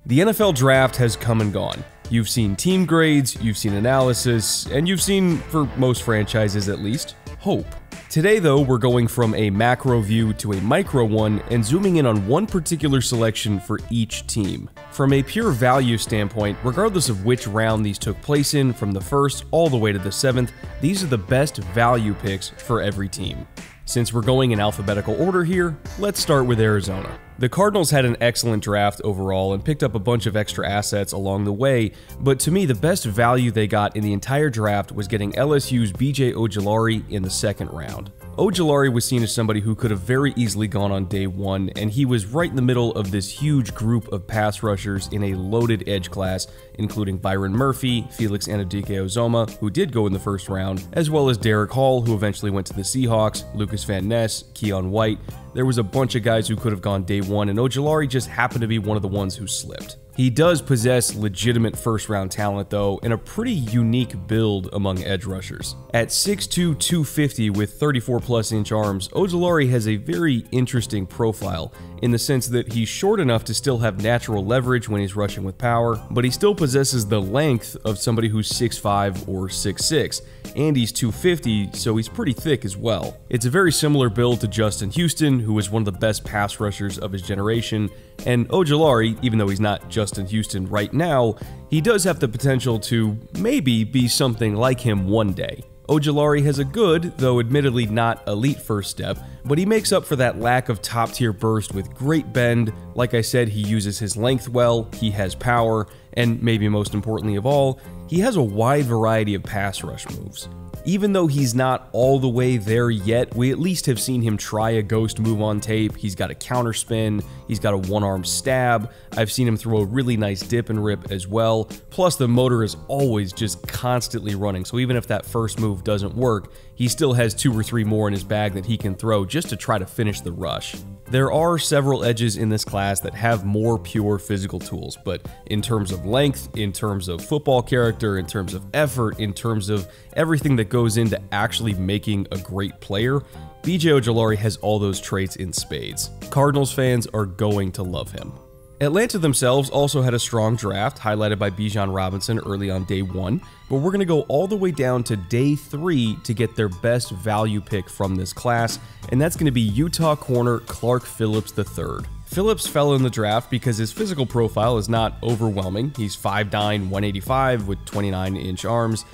The NFL draft has come and gone. You've seen team grades, you've seen analysis, and you've seen, for most franchises at least, hope. Today though, we're going from a macro view to a micro one and zooming in on one particular selection for each team. From a pure value standpoint, regardless of which round these took place in, from the 1st all the way to the 7th, these are the best value picks for every team. Since we're going in alphabetical order here, let's start with Arizona. The Cardinals had an excellent draft overall and picked up a bunch of extra assets along the way, but to me the best value they got in the entire draft was getting LSU's BJ Ojulari in the 2nd round. Ojulari was seen as somebody who could have very easily gone on day 1, and he was right in the middle of this huge group of pass rushers in a loaded edge class, including Byron Murphy, Felix Anudike-Uzomah, who did go in the 1st round, as well as Derek Hall, who eventually went to the Seahawks, Lucas Van Ness, Keon White. There was a bunch of guys who could have gone day 1, and Ojulari just happened to be one of the ones who slipped. He does possess legitimate first-round talent, though, and a pretty unique build among edge rushers. At 6'2", 250 with 34-plus-inch arms, Ojulari has a very interesting profile, in the sense that he's short enough to still have natural leverage when he's rushing with power, but he still possesses the length of somebody who's 6'5 or 6'6, and he's 250, so he's pretty thick as well. It's a very similar build to Justin Houston, who was one of the best pass rushers of his generation, and Ojulari, even though he's not Justin Houston right now, he does have the potential to maybe be something like him one day. Ojulari has a good, though admittedly not elite first step, but he makes up for that lack of top-tier burst with great bend. Like I said, he uses his length well, he has power, and maybe most importantly of all, he has a wide variety of pass rush moves. Even though he's not all the way there yet, we at least have seen him try a ghost move on tape. He's got a counter spin, he's got a one-arm stab, I've seen him throw a really nice dip and rip as well, plus the motor is always just constantly running, so even if that first move doesn't work, he still has 2 or 3 more in his bag that he can throw just to try to finish the rush. There are several edges in this class that have more pure physical tools, but in terms of length, in terms of football character, in terms of effort, in terms of everything that goes into actually making a great player, BJ Ojulari has all those traits in spades. Cardinals fans are going to love him. Atlanta themselves also had a strong draft, highlighted by Bijan Robinson early on day 1, but we're going to go all the way down to day 3 to get their best value pick from this class, and that's going to be Utah corner Clark Phillips III. Phillips fell in the draft because his physical profile is not overwhelming. He's 5'9", 185 with 29-inch arms,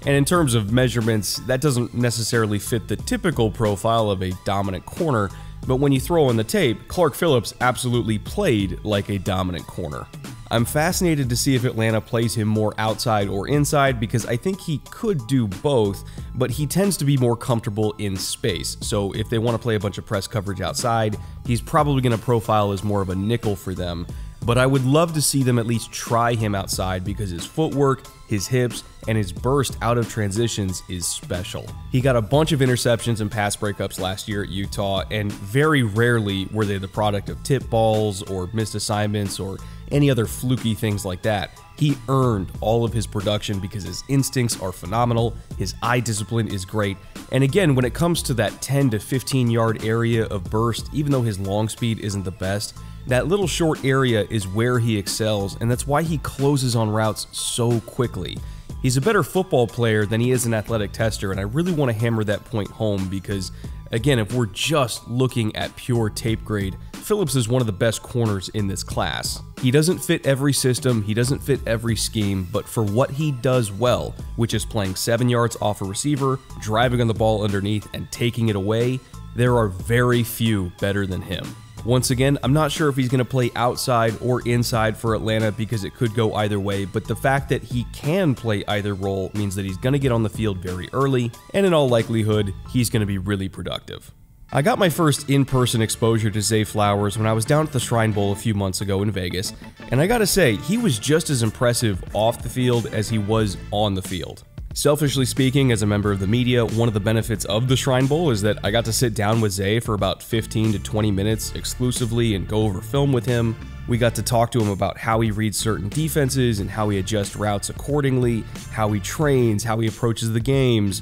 and in terms of measurements, that doesn't necessarily fit the typical profile of a dominant corner, but when you throw in the tape, Clark Phillips absolutely played like a dominant corner. I'm fascinated to see if Atlanta plays him more outside or inside because I think he could do both, but he tends to be more comfortable in space. So if they want to play a bunch of press coverage outside, he's probably going to profile as more of a nickel for them. But I would love to see them at least try him outside because his footwork, his hips, and his burst out of transitions is special. He got a bunch of interceptions and pass breakups last year at Utah, and very rarely were they the product of tip balls or missed assignments or any other fluky things like that. He earned all of his production because his instincts are phenomenal, his eye discipline is great, and again, when it comes to that 10 to 15 yard area of burst, even though his long speed isn't the best, that little short area is where he excels, and that's why he closes on routes so quickly. He's a better football player than he is an athletic tester, and I really want to hammer that point home because, again, if we're just looking at pure tape grade, Phillips is one of the best corners in this class. He doesn't fit every system, he doesn't fit every scheme, but for what he does well, which is playing 7 yards off a receiver, driving on the ball underneath, and taking it away, there are very few better than him. Once again, I'm not sure if he's going to play outside or inside for Atlanta because it could go either way, but the fact that he can play either role means that he's going to get on the field very early, and in all likelihood, he's going to be really productive. I got my first in-person exposure to Zay Flowers when I was down at the Shrine Bowl a few months ago in Vegas, and I gotta say, he was just as impressive off the field as he was on the field. Selfishly speaking, as a member of the media, one of the benefits of the Shrine Bowl is that I got to sit down with Zay for about 15 to 20 minutes exclusively and go over film with him. We got to talk to him about how he reads certain defenses and how he adjusts routes accordingly, how he trains, how he approaches the games.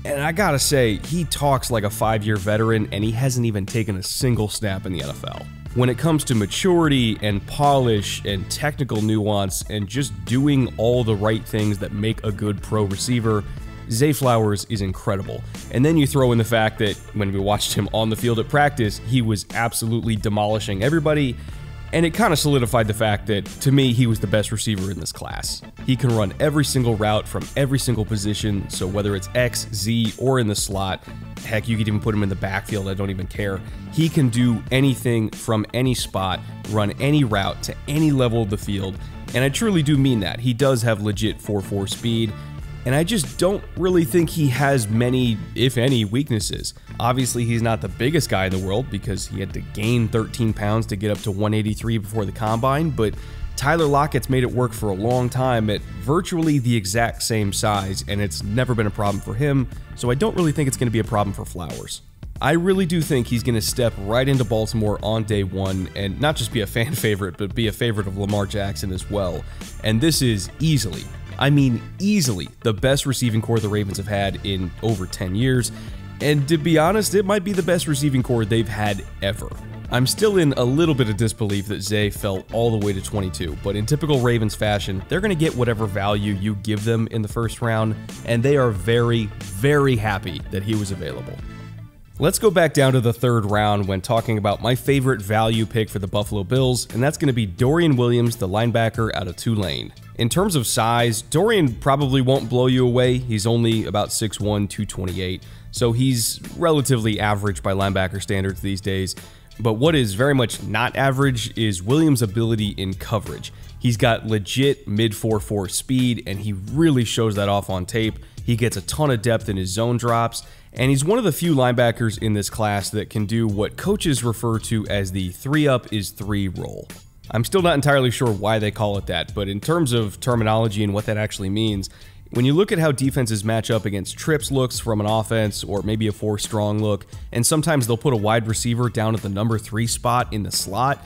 And I gotta say, he talks like a 5-year veteran and he hasn't even taken a single snap in the NFL. when it comes to maturity and polish and technical nuance and just doing all the right things that make a good pro receiver, Zay Flowers is incredible. And then you throw in the fact that when we watched him on the field at practice, he was absolutely demolishing everybody, and it kind of solidified the fact that, to me, he was the best receiver in this class. He can run every single route from every single position, so whether it's X, Z, or in the slot, heck, you could even put him in the backfield, I don't even care. He can do anything from any spot, run any route to any level of the field, and I truly do mean that. He does have legit 4.4 speed, and I just don't really think he has many, if any, weaknesses. Obviously, he's not the biggest guy in the world because he had to gain 13 pounds to get up to 183 before the combine, but Tyler Lockett's made it work for a long time at virtually the exact same size, and it's never been a problem for him, so I don't really think it's going to be a problem for Flowers. I really do think he's going to step right into Baltimore on day one and not just be a fan favorite, but be a favorite of Lamar Jackson as well. And this is easily, I mean easily, the best receiving core the Ravens have had in over 10 years. And to be honest, it might be the best receiving core they've had ever. I'm still in a little bit of disbelief that Zay fell all the way to 22, but in typical Ravens fashion, they're going to get whatever value you give them in the first round, and they are very, very happy that he was available. Let's go back down to the third round when talking about my favorite value pick for the Buffalo Bills, and that's going to be Dorian Williams, the linebacker out of Tulane. In terms of size, Dorian probably won't blow you away. He's only about 6'1", 228, so he's relatively average by linebacker standards these days. But what is very much not average is Williams' ability in coverage. He's got legit mid 4.4 speed, and he really shows that off on tape. He gets a ton of depth in his zone drops, and he's one of the few linebackers in this class that can do what coaches refer to as the 3-up is 3 roll. I'm still not entirely sure why they call it that, but in terms of terminology and what that actually means, when you look at how defenses match up against trips looks from an offense or maybe a 4-strong look, and sometimes they'll put a wide receiver down at the number 3 spot in the slot,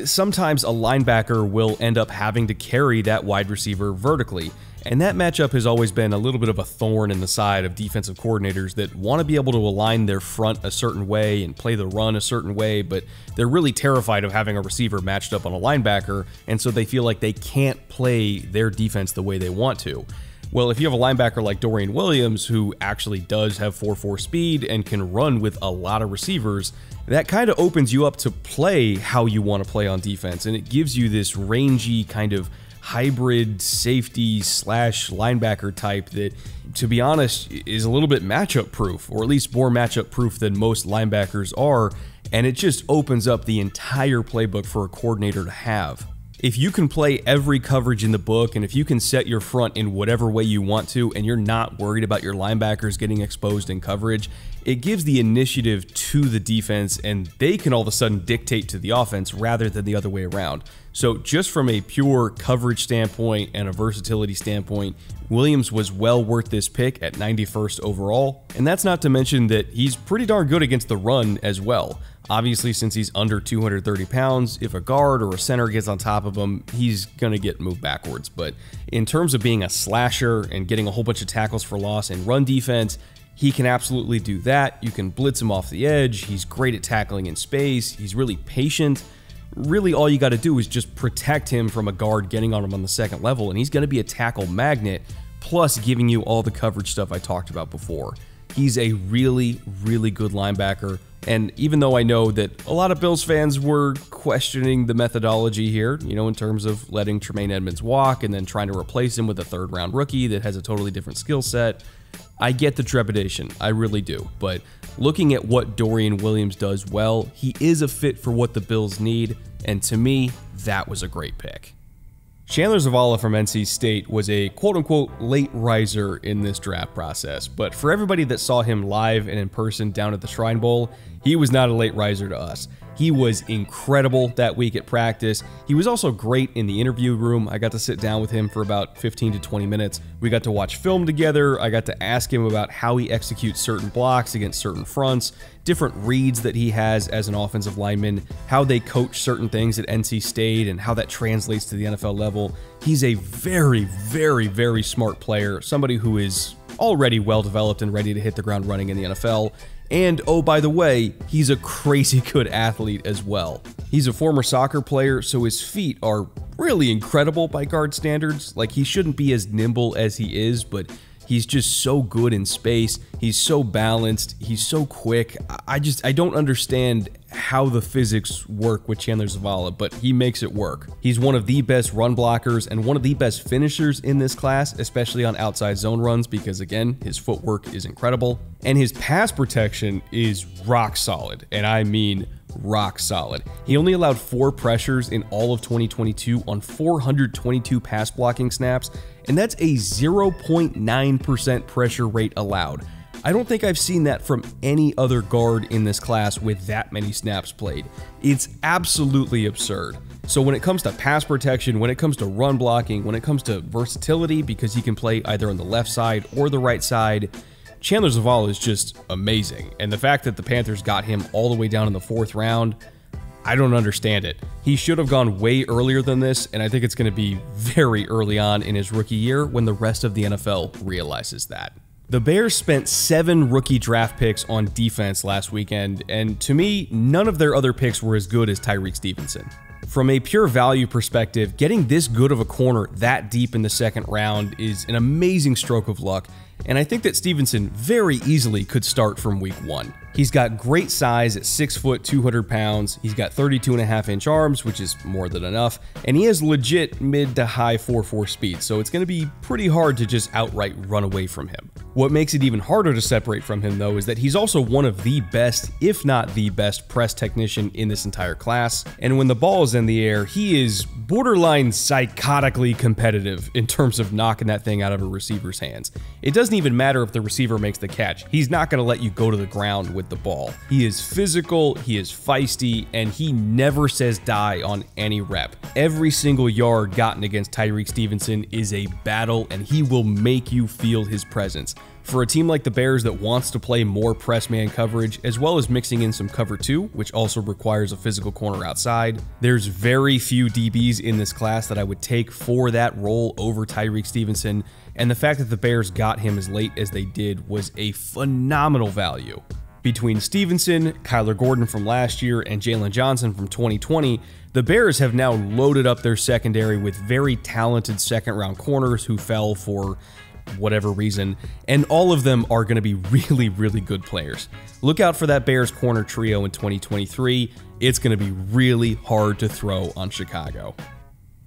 sometimes a linebacker will end up having to carry that wide receiver vertically. And that matchup has always been a little bit of a thorn in the side of defensive coordinators that want to be able to align their front a certain way and play the run a certain way, but they're really terrified of having a receiver matched up on a linebacker, and so they feel like they can't play their defense the way they want to. Well, if you have a linebacker like Dorian Williams, who actually does have 4.4 speed and can run with a lot of receivers, that kind of opens you up to play how you want to play on defense, and it gives you this rangy kind of hybrid safety slash linebacker type that, to be honest, is a little bit matchup proof, or at least more matchup proof than most linebackers are, and it just opens up the entire playbook for a coordinator to have. If you can play every coverage in the book, and if you can set your front in whatever way you want to, and you're not worried about your linebackers getting exposed in coverage, it gives the initiative to the defense, and they can all of a sudden dictate to the offense rather than the other way around. So just from a pure coverage standpoint and a versatility standpoint, Williams was well worth this pick at 91st overall, and that's not to mention that he's pretty darn good against the run as well. Obviously, since he's under 230 pounds, if a guard or a center gets on top of him, he's going to get moved backwards. But in terms of being a slasher and getting a whole bunch of tackles for loss and run defense, he can absolutely do that. You can blitz him off the edge. He's great at tackling in space. He's really patient. Really, all you got to do is just protect him from a guard getting on him on the second level, and he's going to be a tackle magnet, plus giving you all the coverage stuff I talked about before. He's a really, really good linebacker, and even though I know that a lot of Bills fans were questioning the methodology here, you know, in terms of letting Tremaine Edmunds walk and then trying to replace him with a third-round rookie that has a totally different skill set, I get the trepidation, I really do, but looking at what Dorian Williams does well, he is a fit for what the Bills need, and to me, that was a great pick. Chandler Zavala from NC State was a quote-unquote late riser in this draft process, but for everybody that saw him live and in person down at the Shrine Bowl, he was not a late riser to us. He was incredible that week at practice. He was also great in the interview room. I got to sit down with him for about 15 to 20 minutes. We got to watch film together. I got to ask him about how he executes certain blocks against certain fronts, different reads that he has as an offensive lineman, how they coach certain things at NC State, and how that translates to the NFL level. He's a very, very, very smart player, somebody who is already well developed and ready to hit the ground running in the NFL. And oh, by the way, he's a crazy good athlete as well. He's a former soccer player, so his feet are really incredible by guard standards. Like, he shouldn't be as nimble as he is, but he's just so good in space. He's so balanced. He's so quick. I don't understand how the physics work with Chandler Zavala, but he makes it work. He's one of the best run blockers and one of the best finishers in this class, especially on outside zone runs, because again, his footwork is incredible. And his pass protection is rock solid, and I mean rock solid. He only allowed 4 pressures in all of 2022 on 422 pass blocking snaps, and that's a 0.9% pressure rate allowed. I don't think I've seen that from any other guard in this class with that many snaps played. It's absolutely absurd. So when it comes to pass protection, when it comes to run blocking, when it comes to versatility, because he can play either on the left side or the right side, Chandler Zavala is just amazing. And the fact that the Panthers got him all the way down in the 4th round, I don't understand it. He should have gone way earlier than this, and I think it's going to be very early on in his rookie year when the rest of the NFL realizes that. The Bears spent 7 rookie draft picks on defense last weekend, and to me, none of their other picks were as good as Tyreek Stevenson. From a pure value perspective, getting this good of a corner that deep in the 2nd round is an amazing stroke of luck, and I think that Stevenson very easily could start from week 1. He's got great size at 6 foot, 200 pounds. He's got 32.5-inch arms, which is more than enough, and he has legit mid to high 4.4 speed, so it's going to be pretty hard to just outright run away from him. What makes it even harder to separate from him, though, is that he's also one of the best, if not the best, press technician in this entire class, and when the ball is in the air, he is borderline psychotically competitive in terms of knocking that thing out of a receiver's hands. It doesn't even matter if the receiver makes the catch. He's not going to let you go to the ground with the ball. He is physical, he is feisty, and he never says die on any rep. Every single yard gotten against Tyreek Stevenson is a battle, and he will make you feel his presence. For a team like the Bears that wants to play more press man coverage, as well as mixing in some cover 2, which also requires a physical corner outside, there's very few DBs in this class that I would take for that role over Tyreek Stevenson, and the fact that the Bears got him as late as they did was a phenomenal value. Between Stevenson, Kyler Gordon from last year, and Jalen Johnson from 2020, the Bears have now loaded up their secondary with very talented 2nd-round corners who fell for whatever reason, and all of them are going to be really, really good players. Look out for that Bears corner trio in 2023. It's going to be really hard to throw on Chicago.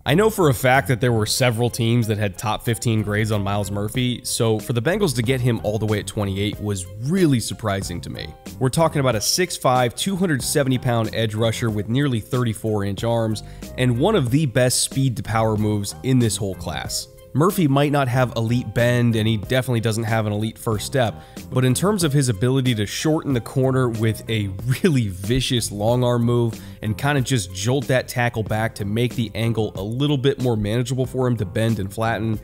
I know for a fact that there were several teams that had top 15 grades on Myles Murphy, so for the Bengals to get him all the way at 28 was really surprising to me. We're talking about a 6'5", 270-pound edge rusher with nearly 34-inch arms, and one of the best speed-to-power moves in this whole class. Murphy might not have elite bend, and he definitely doesn't have an elite first step, but in terms of his ability to shorten the corner with a really vicious long arm move and kind of just jolt that tackle back to make the angle a little bit more manageable for him to bend and flatten,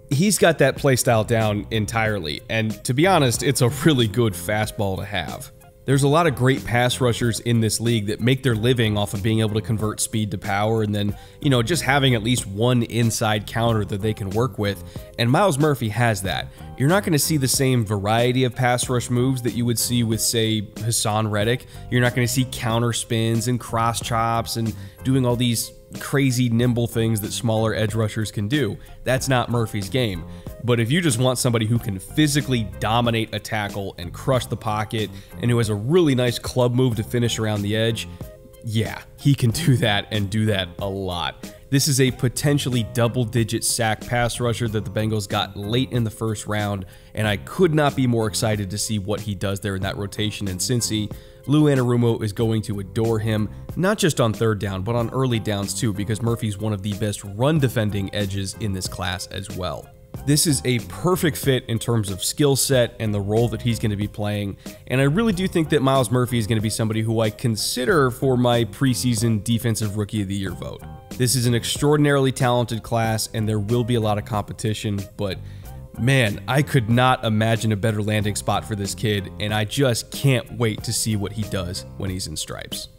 he's got that play style down entirely, and to be honest, it's a really good fastball to have. There's a lot of great pass rushers in this league that make their living off of being able to convert speed to power and then, just having at least one inside counter that they can work with, and Myles Murphy has that. You're not going to see the same variety of pass rush moves that you would see with, say, Hassan Reddick. You're not going to see counter spins and cross chops and doing all these crazy nimble things that smaller edge rushers can do. That's not Murphy's game. But if you just want somebody who can physically dominate a tackle and crush the pocket and who has a really nice club move to finish around the edge, yeah, he can do that and do that a lot. This is a potentially double-digit sack pass rusher that the Bengals got late in the 1st round, and I could not be more excited to see what he does there in that rotation in Cincy. Lou Anarumo is going to adore him, not just on 3rd down, but on early downs too, because Murphy's one of the best run-defending edges in this class as well. This is a perfect fit in terms of skill set and the role that he's going to be playing, and I really do think that Myles Murphy is going to be somebody who I consider for my preseason Defensive Rookie of the Year vote. This is an extraordinarily talented class, and there will be a lot of competition, but man, I could not imagine a better landing spot for this kid, and I just can't wait to see what he does when he's in stripes.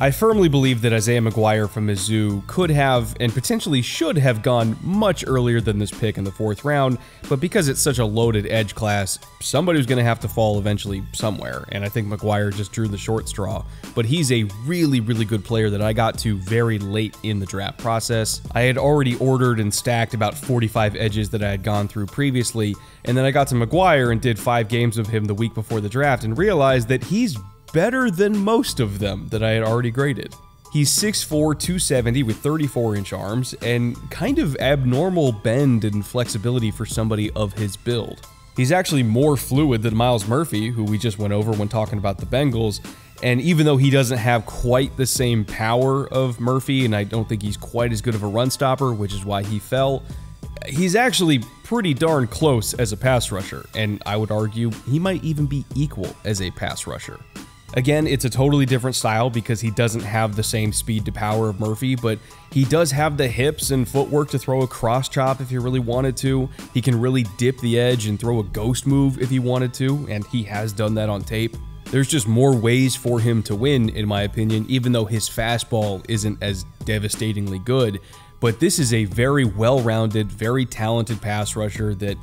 I firmly believe that Isaiah McGuire from Mizzou could have and potentially should have gone much earlier than this pick in the 4th round, but because it's such a loaded edge class, somebody was going to have to fall eventually somewhere, and I think McGuire just drew the short straw. But he's a really, really good player that I got to very late in the draft process. I had already ordered and stacked about 45 edges that I had gone through previously, and then I got to McGuire and did 5 games of him the week before the draft and realized that he's better than most of them that I had already graded. He's 6'4", 270 with 34-inch arms and kind of abnormal bend and flexibility for somebody of his build. He's actually more fluid than Myles Murphy, who we just went over when talking about the Bengals, and even though he doesn't have quite the same power of Murphy, and I don't think he's quite as good of a run stopper, which is why he fell, he's actually pretty darn close as a pass rusher, and I would argue he might even be equal as a pass rusher. Again, it's a totally different style because he doesn't have the same speed to power of Murphy, but he does have the hips and footwork to throw a cross chop if he really wanted to. He can really dip the edge and throw a ghost move if he wanted to, and he has done that on tape. There's just more ways for him to win, in my opinion, even though his fastball isn't as devastatingly good. But this is a very well-rounded, very talented pass rusher that,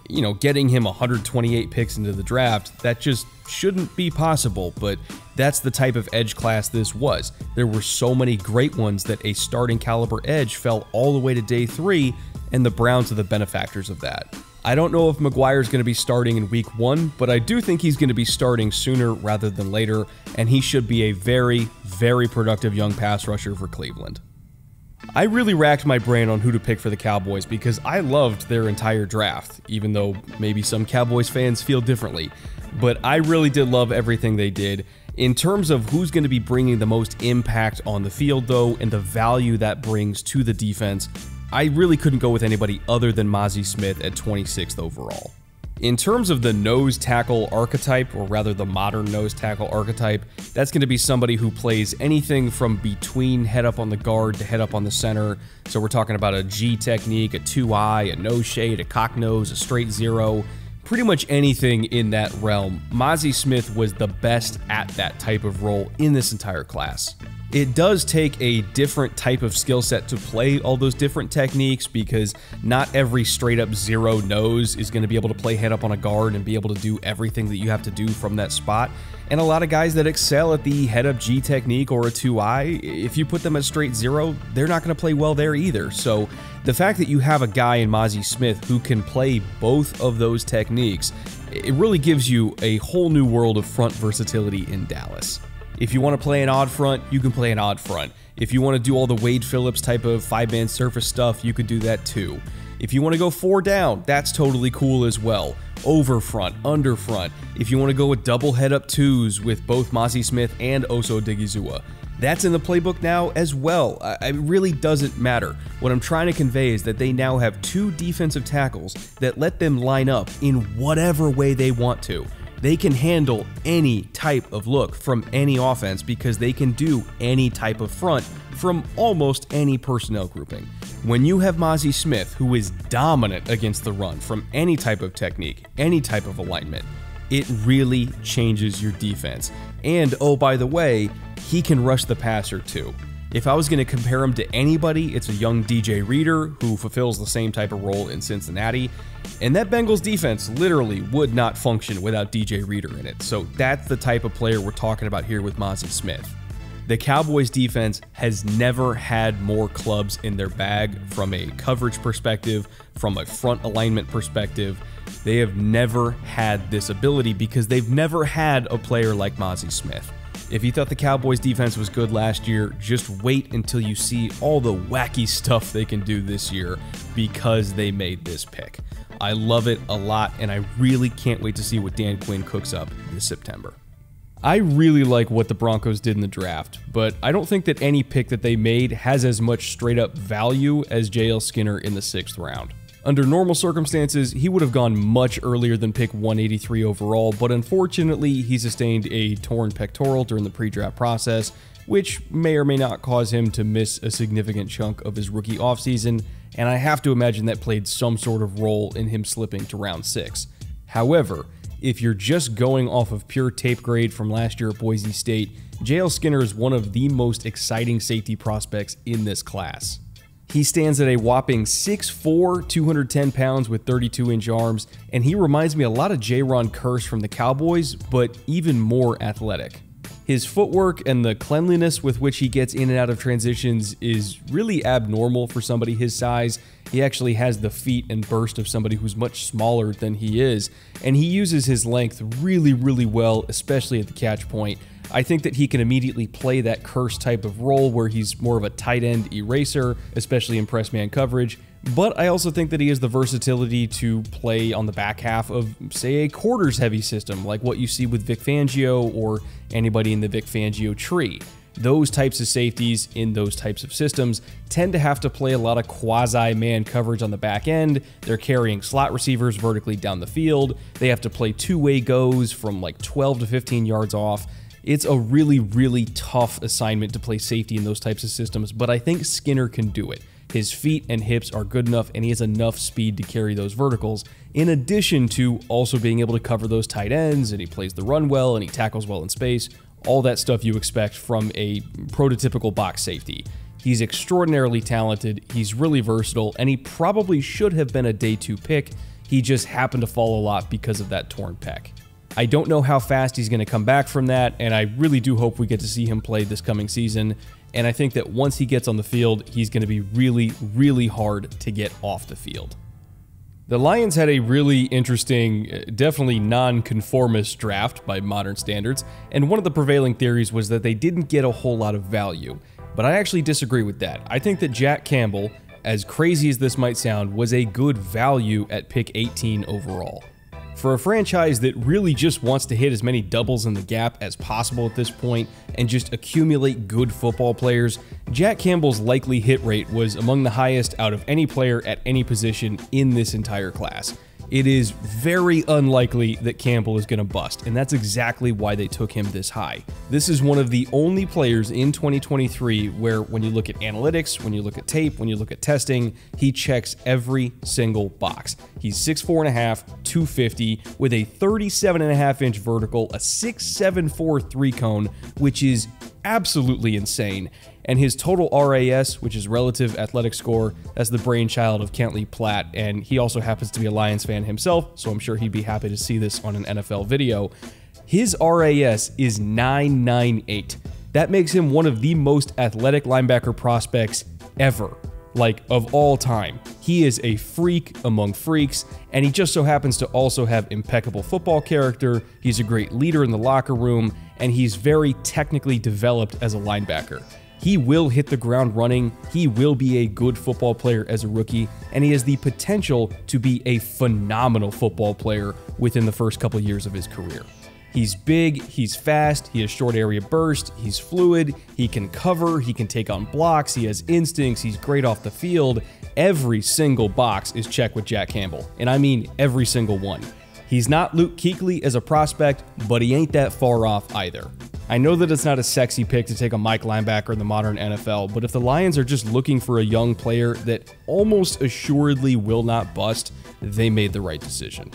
you know, getting him 128 picks into the draft, that just shouldn't be possible, but that's the type of edge class this was. There were so many great ones that a starting caliber edge fell all the way to day 3, and the Browns are the benefactors of that. I don't know if McGuire's going to be starting in week 1, but I do think he's going to be starting sooner rather than later, and he should be a very, very productive young pass rusher for Cleveland. I really racked my brain on who to pick for the Cowboys because I loved their entire draft, even though maybe some Cowboys fans feel differently. But I really did love everything they did. In terms of who's going to be bringing the most impact on the field, though, and the value that brings to the defense, I really couldn't go with anybody other than Mazi Smith at 26th overall. In terms of the nose tackle archetype, or rather the modern nose tackle archetype, that's going to be somebody who plays anything from between head up on the guard to head up on the center. So we're talking about a G technique, a 2-eye, a nose shade, a cock nose, a straight zero, pretty much anything in that realm. Mazi Smith was the best at that type of role in this entire class. It does take a different type of skill set to play all those different techniques because not every straight up zero nose is going to be able to play head up on a guard and be able to do everything that you have to do from that spot. And a lot of guys that excel at the head up G technique or a 2-eye, if you put them at straight zero, they're not going to play well there either. So the fact that you have a guy in Mazi Smith who can play both of those techniques, it really gives you a whole new world of front versatility in Dallas. If you want to play an odd front, you can play an odd front. If you want to do all the Wade Phillips type of 5-man surface stuff, you could do that too. If you want to go 4 down, that's totally cool as well. Over front, under front. If you want to go with double head up 2s with both Mazi Smith and Oso Odighizuwa, that's in the playbook now as well. It really doesn't matter. What I'm trying to convey is that they now have 2 defensive tackles that let them line up in whatever way they want to. They can handle any type of look from any offense because they can do any type of front from almost any personnel grouping. When you have Mazi Smith, who is dominant against the run from any type of technique, any type of alignment, it really changes your defense. And oh, by the way, he can rush the passer too. If I was going to compare him to anybody, it's a young DJ Reader who fulfills the same type of role in Cincinnati. And that Bengals defense literally would not function without DJ Reader in it. So that's the type of player we're talking about here with Mazi Smith. The Cowboys defense has never had more clubs in their bag from a coverage perspective, from a front alignment perspective. They have never had this ability because they've never had a player like Mazi Smith. If you thought the Cowboys defense was good last year, just wait until you see all the wacky stuff they can do this year because they made this pick. I love it a lot, and I really can't wait to see what Dan Quinn cooks up this September. I really like what the Broncos did in the draft, but I don't think that any pick that they made has as much straight-up value as J.L. Skinner in the 6th round. Under normal circumstances, he would have gone much earlier than pick 183 overall, but unfortunately, he sustained a torn pectoral during the pre-draft process, which may or may not cause him to miss a significant chunk of his rookie offseason, and I have to imagine that played some sort of role in him slipping to round 6. However, if you're just going off of pure tape grade from last year at Boise State, JL Skinner is one of the most exciting safety prospects in this class. He stands at a whopping 6'4", 210 pounds with 32-inch arms, and he reminds me a lot of Jaron Kearse from the Cowboys, but even more athletic. His footwork and the cleanliness with which he gets in and out of transitions is really abnormal for somebody his size. He actually has the feet and burst of somebody who's much smaller than he is, and he uses his length really, really well, especially at the catch point. I think that he can immediately play that Kearse type of role where he's more of a tight end eraser, especially in press man coverage. But I also think that he has the versatility to play on the back half of, say, a quarters heavy system, like what you see with Vic Fangio or anybody in the Vic Fangio tree. Those types of safeties in those types of systems tend to have to play a lot of quasi-man coverage on the back end. They're carrying slot receivers vertically down the field. They have to play two-way goes from like 12 to 15 yards off. It's a really, really tough assignment to play safety in those types of systems, but I think Skinner can do it. His feet and hips are good enough, and he has enough speed to carry those verticals, in addition to also being able to cover those tight ends, and he plays the run well, and he tackles well in space. All that stuff you expect from a prototypical box safety. He's extraordinarily talented, he's really versatile, and he probably should have been a day 2 pick. He just happened to fall a lot because of that torn pec. I don't know how fast he's going to come back from that, and I really do hope we get to see him play this coming season. And I think that once he gets on the field, he's going to be really, really hard to get off the field. The Lions had a really interesting, definitely non-conformist draft by modern standards, and one of the prevailing theories was that they didn't get a whole lot of value. But I actually disagree with that. I think that Jack Campbell, as crazy as this might sound, was a good value at pick 18 overall. For a franchise that really just wants to hit as many doubles in the gap as possible at this point and just accumulate good football players, Jack Campbell's likely hit rate was among the highest out of any player at any position in this entire class. It is very unlikely that Campbell is going to bust, and that's exactly why they took him this high. This is one of the only players in 2023 where when you look at analytics, when you look at tape, when you look at testing, he checks every single box. He's 6'4.5", 250, with a 37.5-inch vertical, a 6'7" 3 cone, which is absolutely insane. And his total RAS, which is relative athletic score, that's the brainchild of Kentley Platt, and he also happens to be a Lions fan himself, so I'm sure he'd be happy to see this on an NFL video. His RAS is 998. That makes him one of the most athletic linebacker prospects ever, like of all time. He is a freak among freaks, and he just so happens to also have impeccable football character. He's a great leader in the locker room, and he's very technically developed as a linebacker. He will hit the ground running, he will be a good football player as a rookie, and he has the potential to be a phenomenal football player within the first couple years of his career. He's big, he's fast, he has short area burst, he's fluid, he can cover, he can take on blocks, he has instincts, he's great off the field. Every single box is checked with Jack Campbell, and I mean every single one. He's not Luke Kuechly as a prospect, but he ain't that far off either. I know that it's not a sexy pick to take a Mike linebacker in the modern NFL, but if the Lions are just looking for a young player that almost assuredly will not bust, they made the right decision.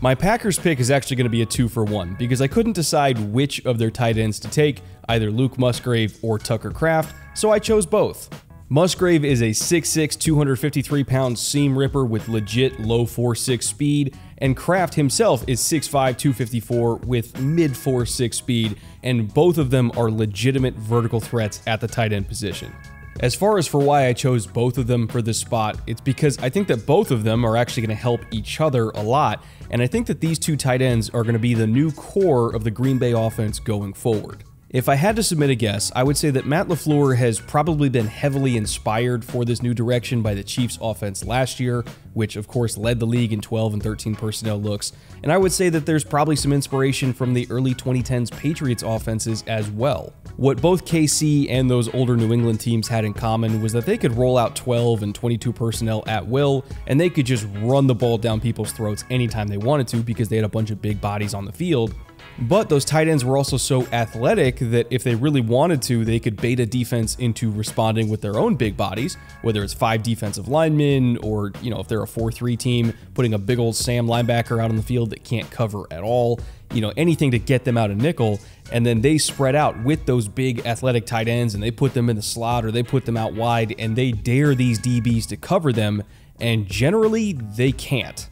My Packers pick is actually going to be a 2-for-1 because I couldn't decide which of their tight ends to take, either Luke Musgrave or Tucker Kraft, so I chose both. Musgrave is a 6'6", 253-pound seam ripper with legit low 4.6 speed, and Kraft himself is 6'5", 254 with mid 4.6 speed, and both of them are legitimate vertical threats at the tight end position. As far as for why I chose both of them for this spot, it's because I think that both of them are actually going to help each other a lot, and I think that these two tight ends are going to be the new core of the Green Bay offense going forward. If I had to submit a guess, I would say that Matt LaFleur has probably been heavily inspired for this new direction by the Chiefs' offense last year, which of course led the league in 12 and 13 personnel looks, and I would say that there's probably some inspiration from the early 2010s Patriots offenses as well. What both KC and those older New England teams had in common was that they could roll out 12 and 22 personnel at will, and they could just run the ball down people's throats anytime they wanted to because they had a bunch of big bodies on the field. But those tight ends were also so athletic that if they really wanted to, they could bait a defense into responding with their own big bodies, whether it's 5 defensive linemen or, if they're a 4-3 team, putting a big old Sam linebacker out on the field that can't cover at all, anything to get them out of nickel. And then they spread out with those big athletic tight ends and they put them in the slot or they put them out wide and they dare these DBs to cover them, and generally they can't.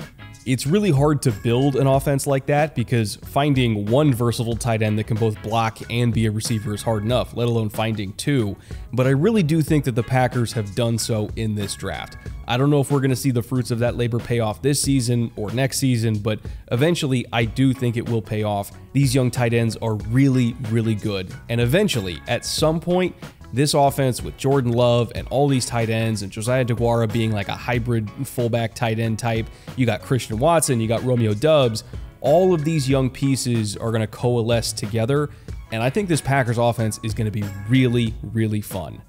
It's really hard to build an offense like that because finding one versatile tight end that can both block and be a receiver is hard enough, let alone finding 2. But I really do think that the Packers have done so in this draft. I don't know if we're going to see the fruits of that labor pay off this season or next season, but eventually I do think it will pay off. These young tight ends are really, really good. And eventually, at some point, this offense with Jordan Love and all these tight ends and Josiah DeGuara being like a hybrid fullback tight end type, you got Christian Watson, you got Romeo Doubs, all of these young pieces are going to coalesce together, and I think this Packers offense is going to be really, really fun.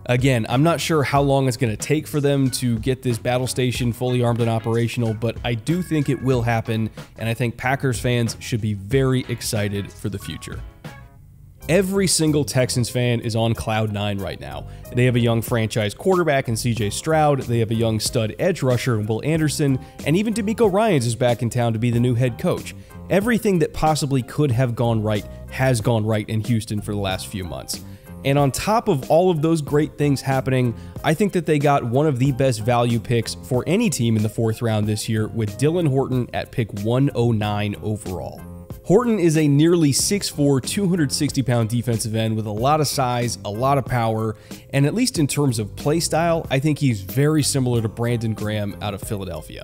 Again, I'm not sure how long it's going to take for them to get this battle station fully armed and operational, but I do think it will happen, and I think Packers fans should be very excited for the future. Every single Texans fan is on cloud 9 right now. They have a young franchise quarterback in CJ Stroud, they have a young stud edge rusher in Will Anderson, and even DeMeco Ryans is back in town to be the new head coach. Everything that possibly could have gone right has gone right in Houston for the last few months. And on top of all of those great things happening, I think that they got one of the best value picks for any team in the 4th round this year with Dylan Horton at pick 109 overall. Horton is a nearly 6'4", 260-pound defensive end with a lot of size, a lot of power, and at least in terms of play style, I think he's very similar to Brandon Graham out of Philadelphia.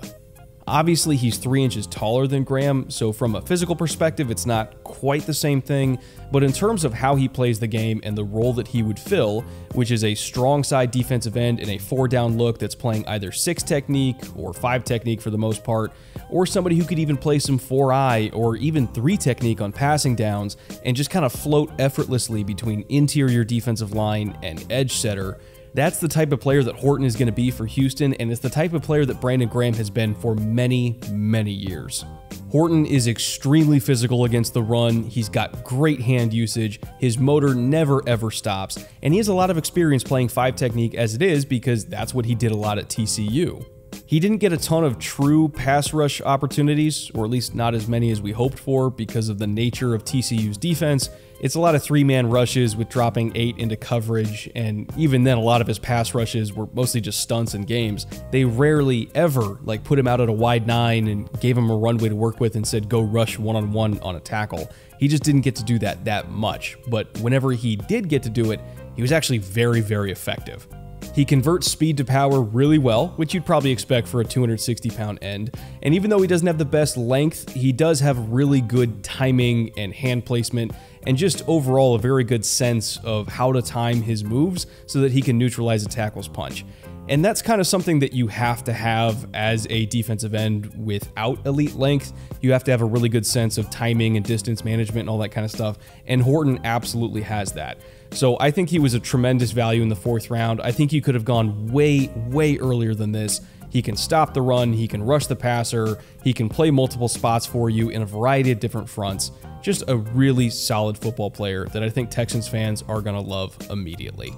Obviously, he's 3 inches taller than Graham, so from a physical perspective, it's not quite the same thing, but in terms of how he plays the game and the role that he would fill, which is a strong side defensive end in a 4-down look that's playing either 6 technique or 5 technique for the most part, or somebody who could even play some 4-eye or even 3 technique on passing downs and just kind of float effortlessly between interior defensive line and edge setter. That's the type of player that Horton is going to be for Houston, and it's the type of player that Brandon Graham has been for many, many years. Horton is extremely physical against the run, he's got great hand usage, his motor never ever stops, and he has a lot of experience playing 5 technique as it is because that's what he did a lot at TCU. He didn't get a ton of true pass rush opportunities, or at least not as many as we hoped for because of the nature of TCU's defense. It's a lot of 3-man rushes with dropping 8 into coverage, and even then a lot of his pass rushes were mostly just stunts and games. They rarely ever put him out at a wide 9 and gave him a runway to work with and said go rush one-on-one on a tackle. He just didn't get to do that much, but whenever he did get to do it, he was actually very, very effective. He converts speed to power really well, which you'd probably expect for a 260-pound end, and even though he doesn't have the best length, he does have really good timing and hand placement, and just overall a very good sense of how to time his moves so that he can neutralize a tackle's punch. And that's kind of something that you have to have as a defensive end without elite length. You have to have a really good sense of timing and distance management and all that kind of stuff, and Horton absolutely has that. So I think he was a tremendous value in the 4th round. I think he could have gone way, way earlier than this. He can stop the run, he can rush the passer, he can play multiple spots for you in a variety of different fronts. Just a really solid football player that I think Texans fans are going to love immediately.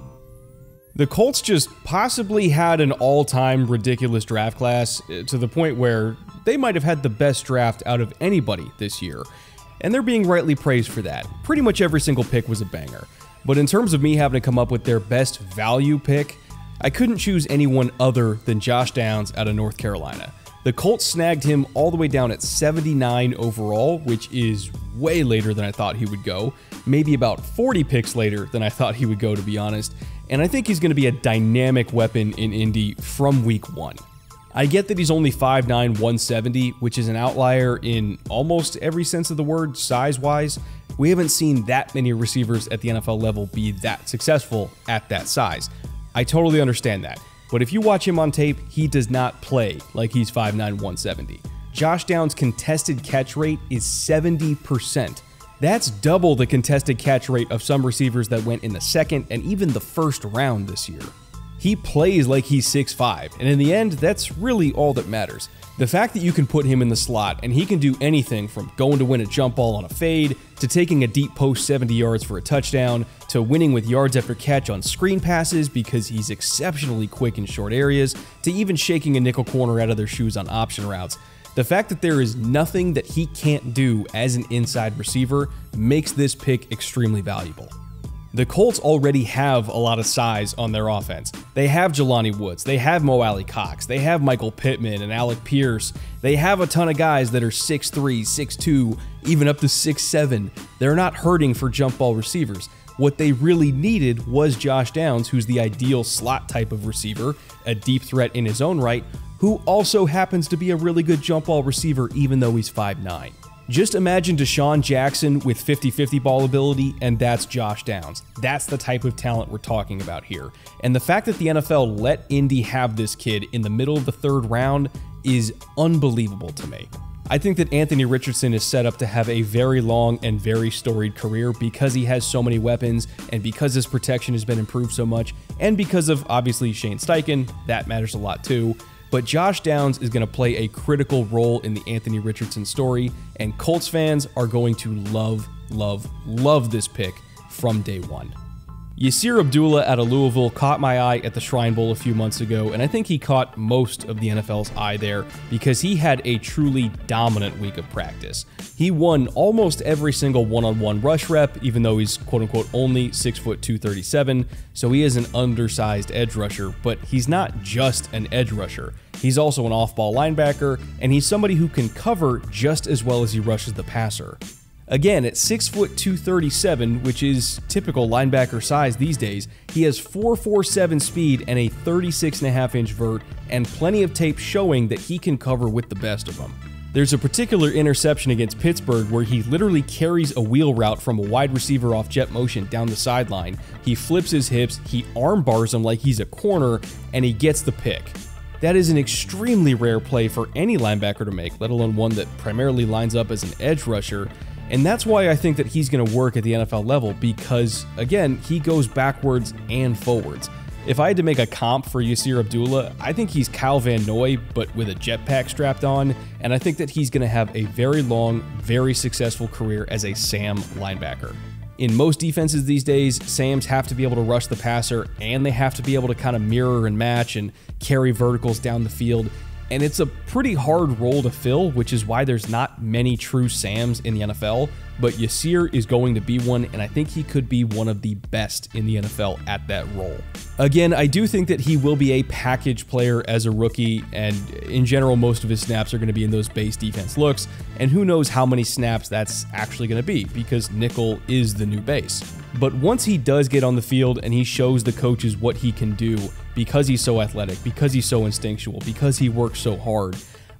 The Colts just possibly had an all-time ridiculous draft class to the point where they might have had the best draft out of anybody this year, and they're being rightly praised for that. Pretty much every single pick was a banger. But in terms of me having to come up with their best value pick, I couldn't choose anyone other than Josh Downs out of North Carolina. The Colts snagged him all the way down at 79 overall, which is way later than I thought he would go. Maybe about 40 picks later than I thought he would go, to be honest. And I think he's going to be a dynamic weapon in Indy from week 1. I get that he's only 5'9", 170, which is an outlier in almost every sense of the word, size-wise. We haven't seen that many receivers at the NFL level be that successful at that size. I totally understand that. But if you watch him on tape, he does not play like he's 5'9", 170. Josh Downs' contested catch rate is 70%. That's double the contested catch rate of some receivers that went in the 2nd and even the 1st round this year. He plays like he's 6'5", and in the end, that's really all that matters. The fact that you can put him in the slot and he can do anything from going to win a jump ball on a fade, to taking a deep post 70 yards for a touchdown, to winning with yards after catch on screen passes because he's exceptionally quick in short areas, to even shaking a nickel corner out of their shoes on option routes. The fact that there is nothing that he can't do as an inside receiver makes this pick extremely valuable. The Colts already have a lot of size on their offense. They have Jelani Woods, they have Mo Alley Cox, they have Michael Pittman and Alec Pierce. They have a ton of guys that are 6'3", 6'2", even up to 6'7". They're not hurting for jump ball receivers. What they really needed was Josh Downs, who's the ideal slot type of receiver, a deep threat in his own right, who also happens to be a really good jump ball receiver even though he's 5'9". Just imagine Deshaun Jackson with 50-50 ball ability, and that's Josh Downs. That's the type of talent we're talking about here. And the fact that the NFL let Indy have this kid in the middle of the third round is unbelievable to me. I think that Anthony Richardson is set up to have a very long and very storied career because he has so many weapons, and because his protection has been improved so much, and because of, obviously, Shane Steichen. That matters a lot too. But Josh Downs is going to play a critical role in the Anthony Richardson story, and Colts fans are going to love, love, love this pick from day one. Yasir Abdullah out of Louisville caught my eye at the Shrine Bowl a few months ago, and I think he caught most of the NFL's eye there because he had a truly dominant week of practice. He won almost every single one-on-one rush rep, even though he's quote-unquote only 6 foot 237, so he is an undersized edge rusher, but he's not just an edge rusher. He's also an off-ball linebacker, and he's somebody who can cover just as well as he rushes the passer. Again, at 6 foot 237, which is typical linebacker size these days, he has 4.47 speed and a 36.5-inch vert, and plenty of tape showing that he can cover with the best of them. There's a particular interception against Pittsburgh where he literally carries a wheel route from a wide receiver off jet motion down the sideline. He flips his hips, he arm bars him like he's a corner, and he gets the pick. That is an extremely rare play for any linebacker to make, let alone one that primarily lines up as an edge rusher. And that's why I think that he's going to work at the NFL level because, again, he goes backwards and forwards. If I had to make a comp for Yasir Abdullah, I think he's Kyle Van Noy, but with a jetpack strapped on, and I think that he's going to have a very long, very successful career as a Sam linebacker. In most defenses these days, Sams have to be able to rush the passer, and they have to be able to kind of mirror and match and carry verticals down the field. And it's a pretty hard role to fill, which is why there's not many true Sams in the NFL, but Yasir is going to be one, and I think he could be one of the best in the NFL at that role. Again, I do think that he will be a package player as a rookie, and in general, most of his snaps are going to be in those base defense looks, and who knows how many snaps that's actually going to be, because nickel is the new base. But once he does get on the field and he shows the coaches what he can do, because he's so athletic, because he's so instinctual, because he works so hard,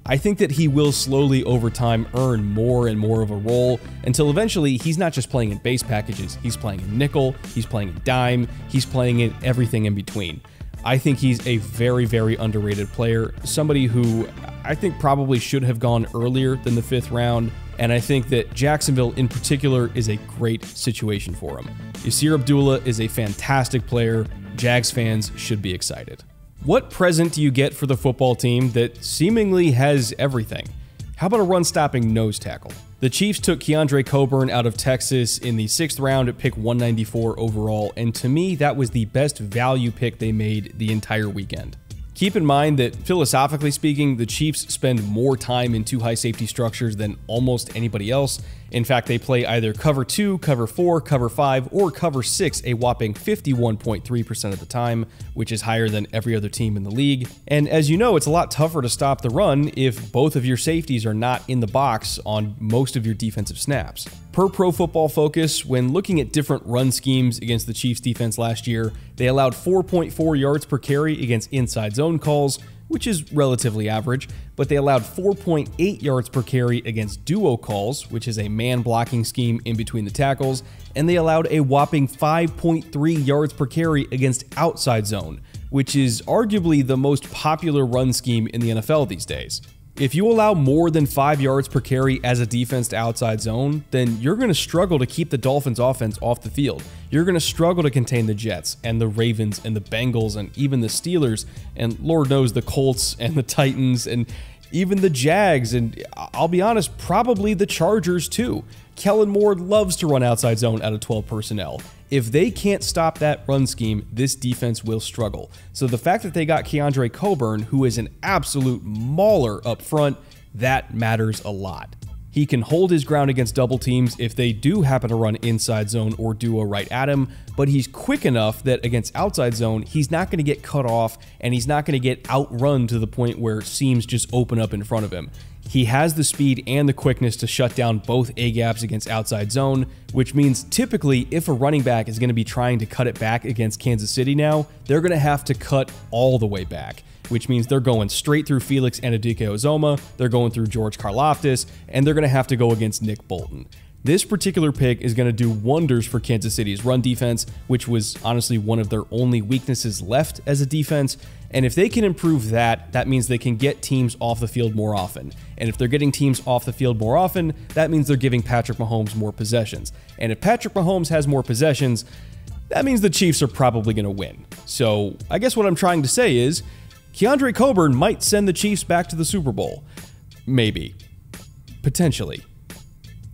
I think that he will slowly over time earn more and more of a role until eventually he's not just playing in base packages, he's playing in nickel, he's playing in dime, he's playing in everything in between. I think he's a very, very underrated player, somebody who I think probably should have gone earlier than the 5th round, and I think that Jacksonville in particular is a great situation for him. Yasir Abdullah is a fantastic player. Jags fans should be excited. What present do you get for the football team that seemingly has everything? How about a run-stopping nose tackle? The Chiefs took Keandre Coburn out of Texas in the 6th round at pick 194 overall, and to me, that was the best value pick they made the entire weekend. Keep in mind that, philosophically speaking, the Chiefs spend more time in 2 high safety structures than almost anybody else. In fact, they play either cover 2, cover 4, cover 5, or cover 6 a whopping 51.3% of the time, which is higher than every other team in the league. And as you know, it's a lot tougher to stop the run if both of your safeties are not in the box on most of your defensive snaps. Per Pro Football Focus, when looking at different run schemes against the Chiefs defense last year, they allowed 4.4 yards per carry against inside zone calls, which is relatively average, but they allowed 4.8 yards per carry against duo calls, which is a man blocking scheme in between the tackles, and they allowed a whopping 5.3 yards per carry against outside zone, which is arguably the most popular run scheme in the NFL these days. If you allow more than 5 yards per carry as a defense to outside zone, then you're going to struggle to keep the Dolphins offense off the field. You're going to struggle to contain the Jets and the Ravens and the Bengals and even the Steelers and Lord knows the Colts and the Titans and even the Jags, and I'll be honest, probably the Chargers too. Kellen Moore loves to run outside zone out of 12 personnel. If they can't stop that run scheme, this defense will struggle. So the fact that they got Keondre Coburn, who is an absolute mauler up front, that matters a lot. He can hold his ground against double teams if they do happen to run inside zone or duo right at him, but he's quick enough that against outside zone, he's not going to get cut off and he's not going to get outrun to the point where seams just open up in front of him. He has the speed and the quickness to shut down both A-gaps against outside zone, which means typically if a running back is going to be trying to cut it back against Kansas City now, they're going to have to cut all the way back, which means they're going straight through Felix Anudike-Uzomah, they're going through George Karlaftis, and they're going to have to go against Nick Bolton. This particular pick is going to do wonders for Kansas City's run defense, which was honestly one of their only weaknesses left as a defense. And if they can improve that, that means they can get teams off the field more often. And if they're getting teams off the field more often, that means they're giving Patrick Mahomes more possessions. And if Patrick Mahomes has more possessions, that means the Chiefs are probably going to win. So I guess what I'm trying to say is, Keondre Coburn might send the Chiefs back to the Super Bowl. Maybe. Potentially.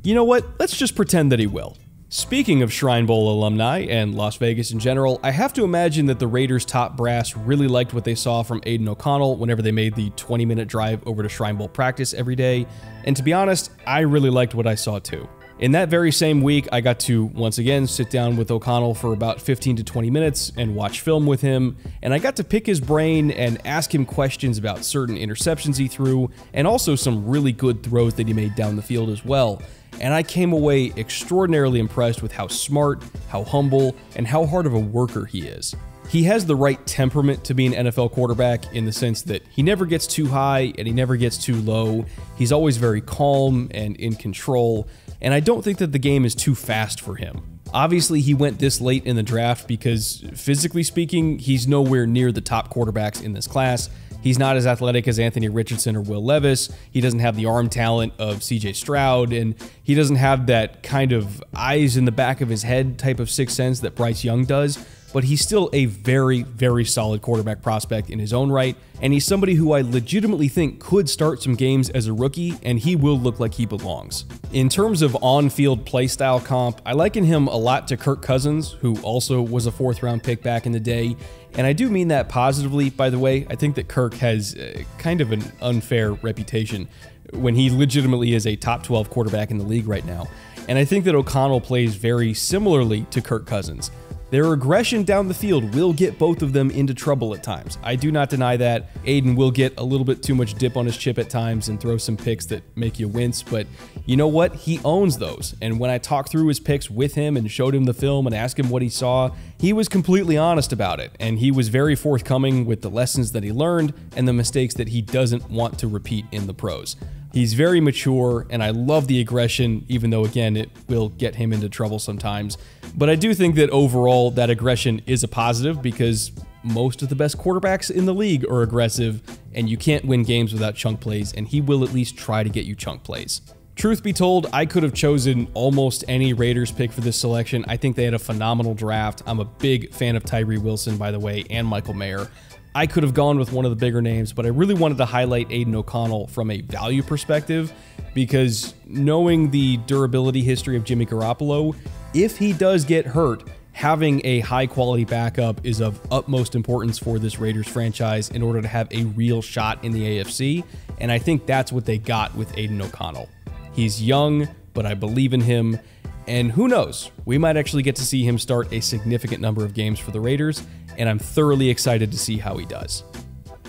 You know what? Let's just pretend that he will. Speaking of Shrine Bowl alumni and Las Vegas in general, I have to imagine that the Raiders' top brass really liked what they saw from Aiden O'Connell whenever they made the 20-minute drive over to Shrine Bowl practice every day. And to be honest, I really liked what I saw too. In that very same week, I got to, once again, sit down with O'Connell for about 15 to 20 minutes and watch film with him, and I got to pick his brain and ask him questions about certain interceptions he threw, and also some really good throws that he made down the field as well. And I came away extraordinarily impressed with how smart, how humble, and how hard of a worker he is. He has the right temperament to be an NFL quarterback in the sense that he never gets too high and he never gets too low. He's always very calm and in control, and I don't think that the game is too fast for him. Obviously, he went this late in the draft because, physically speaking, he's nowhere near the top quarterbacks in this class. He's not as athletic as Anthony Richardson or Will Levis. He doesn't have the arm talent of CJ Stroud, and he doesn't have that kind of eyes in the back of his head type of sixth sense that Bryce Young does. But he's still a very, very solid quarterback prospect in his own right, and he's somebody who I legitimately think could start some games as a rookie, and he will look like he belongs. In terms of on-field playstyle comp, I liken him a lot to Kirk Cousins, who also was a fourth-round pick back in the day, and I do mean that positively, by the way. I think that Kirk has kind of an unfair reputation when he legitimately is a top 12 quarterback in the league right now, and I think that O'Connell plays very similarly to Kirk Cousins. Their aggression down the field will get both of them into trouble at times. I do not deny that. Aiden will get a little bit too much dip on his chip at times and throw some picks that make you wince, but you know what? He owns those. And when I talked through his picks with him and showed him the film and asked him what he saw, he was completely honest about it. And he was very forthcoming with the lessons that he learned and the mistakes that he doesn't want to repeat in the pros. He's very mature, and I love the aggression, even though, again, it will get him into trouble sometimes. But I do think that overall, that aggression is a positive because most of the best quarterbacks in the league are aggressive, and you can't win games without chunk plays, and he will at least try to get you chunk plays. Truth be told, I could have chosen almost any Raiders pick for this selection. I think they had a phenomenal draft. I'm a big fan of Tyree Wilson, by the way, and Michael Mayer. I could have gone with one of the bigger names, but I really wanted to highlight Aiden O'Connell from a value perspective because knowing the durability history of Jimmy Garoppolo, if he does get hurt, having a high-quality backup is of utmost importance for this Raiders franchise in order to have a real shot in the AFC, and I think that's what they got with Aiden O'Connell. He's young, but I believe in him, and who knows, we might actually get to see him start a significant number of games for the Raiders, and I'm thoroughly excited to see how he does.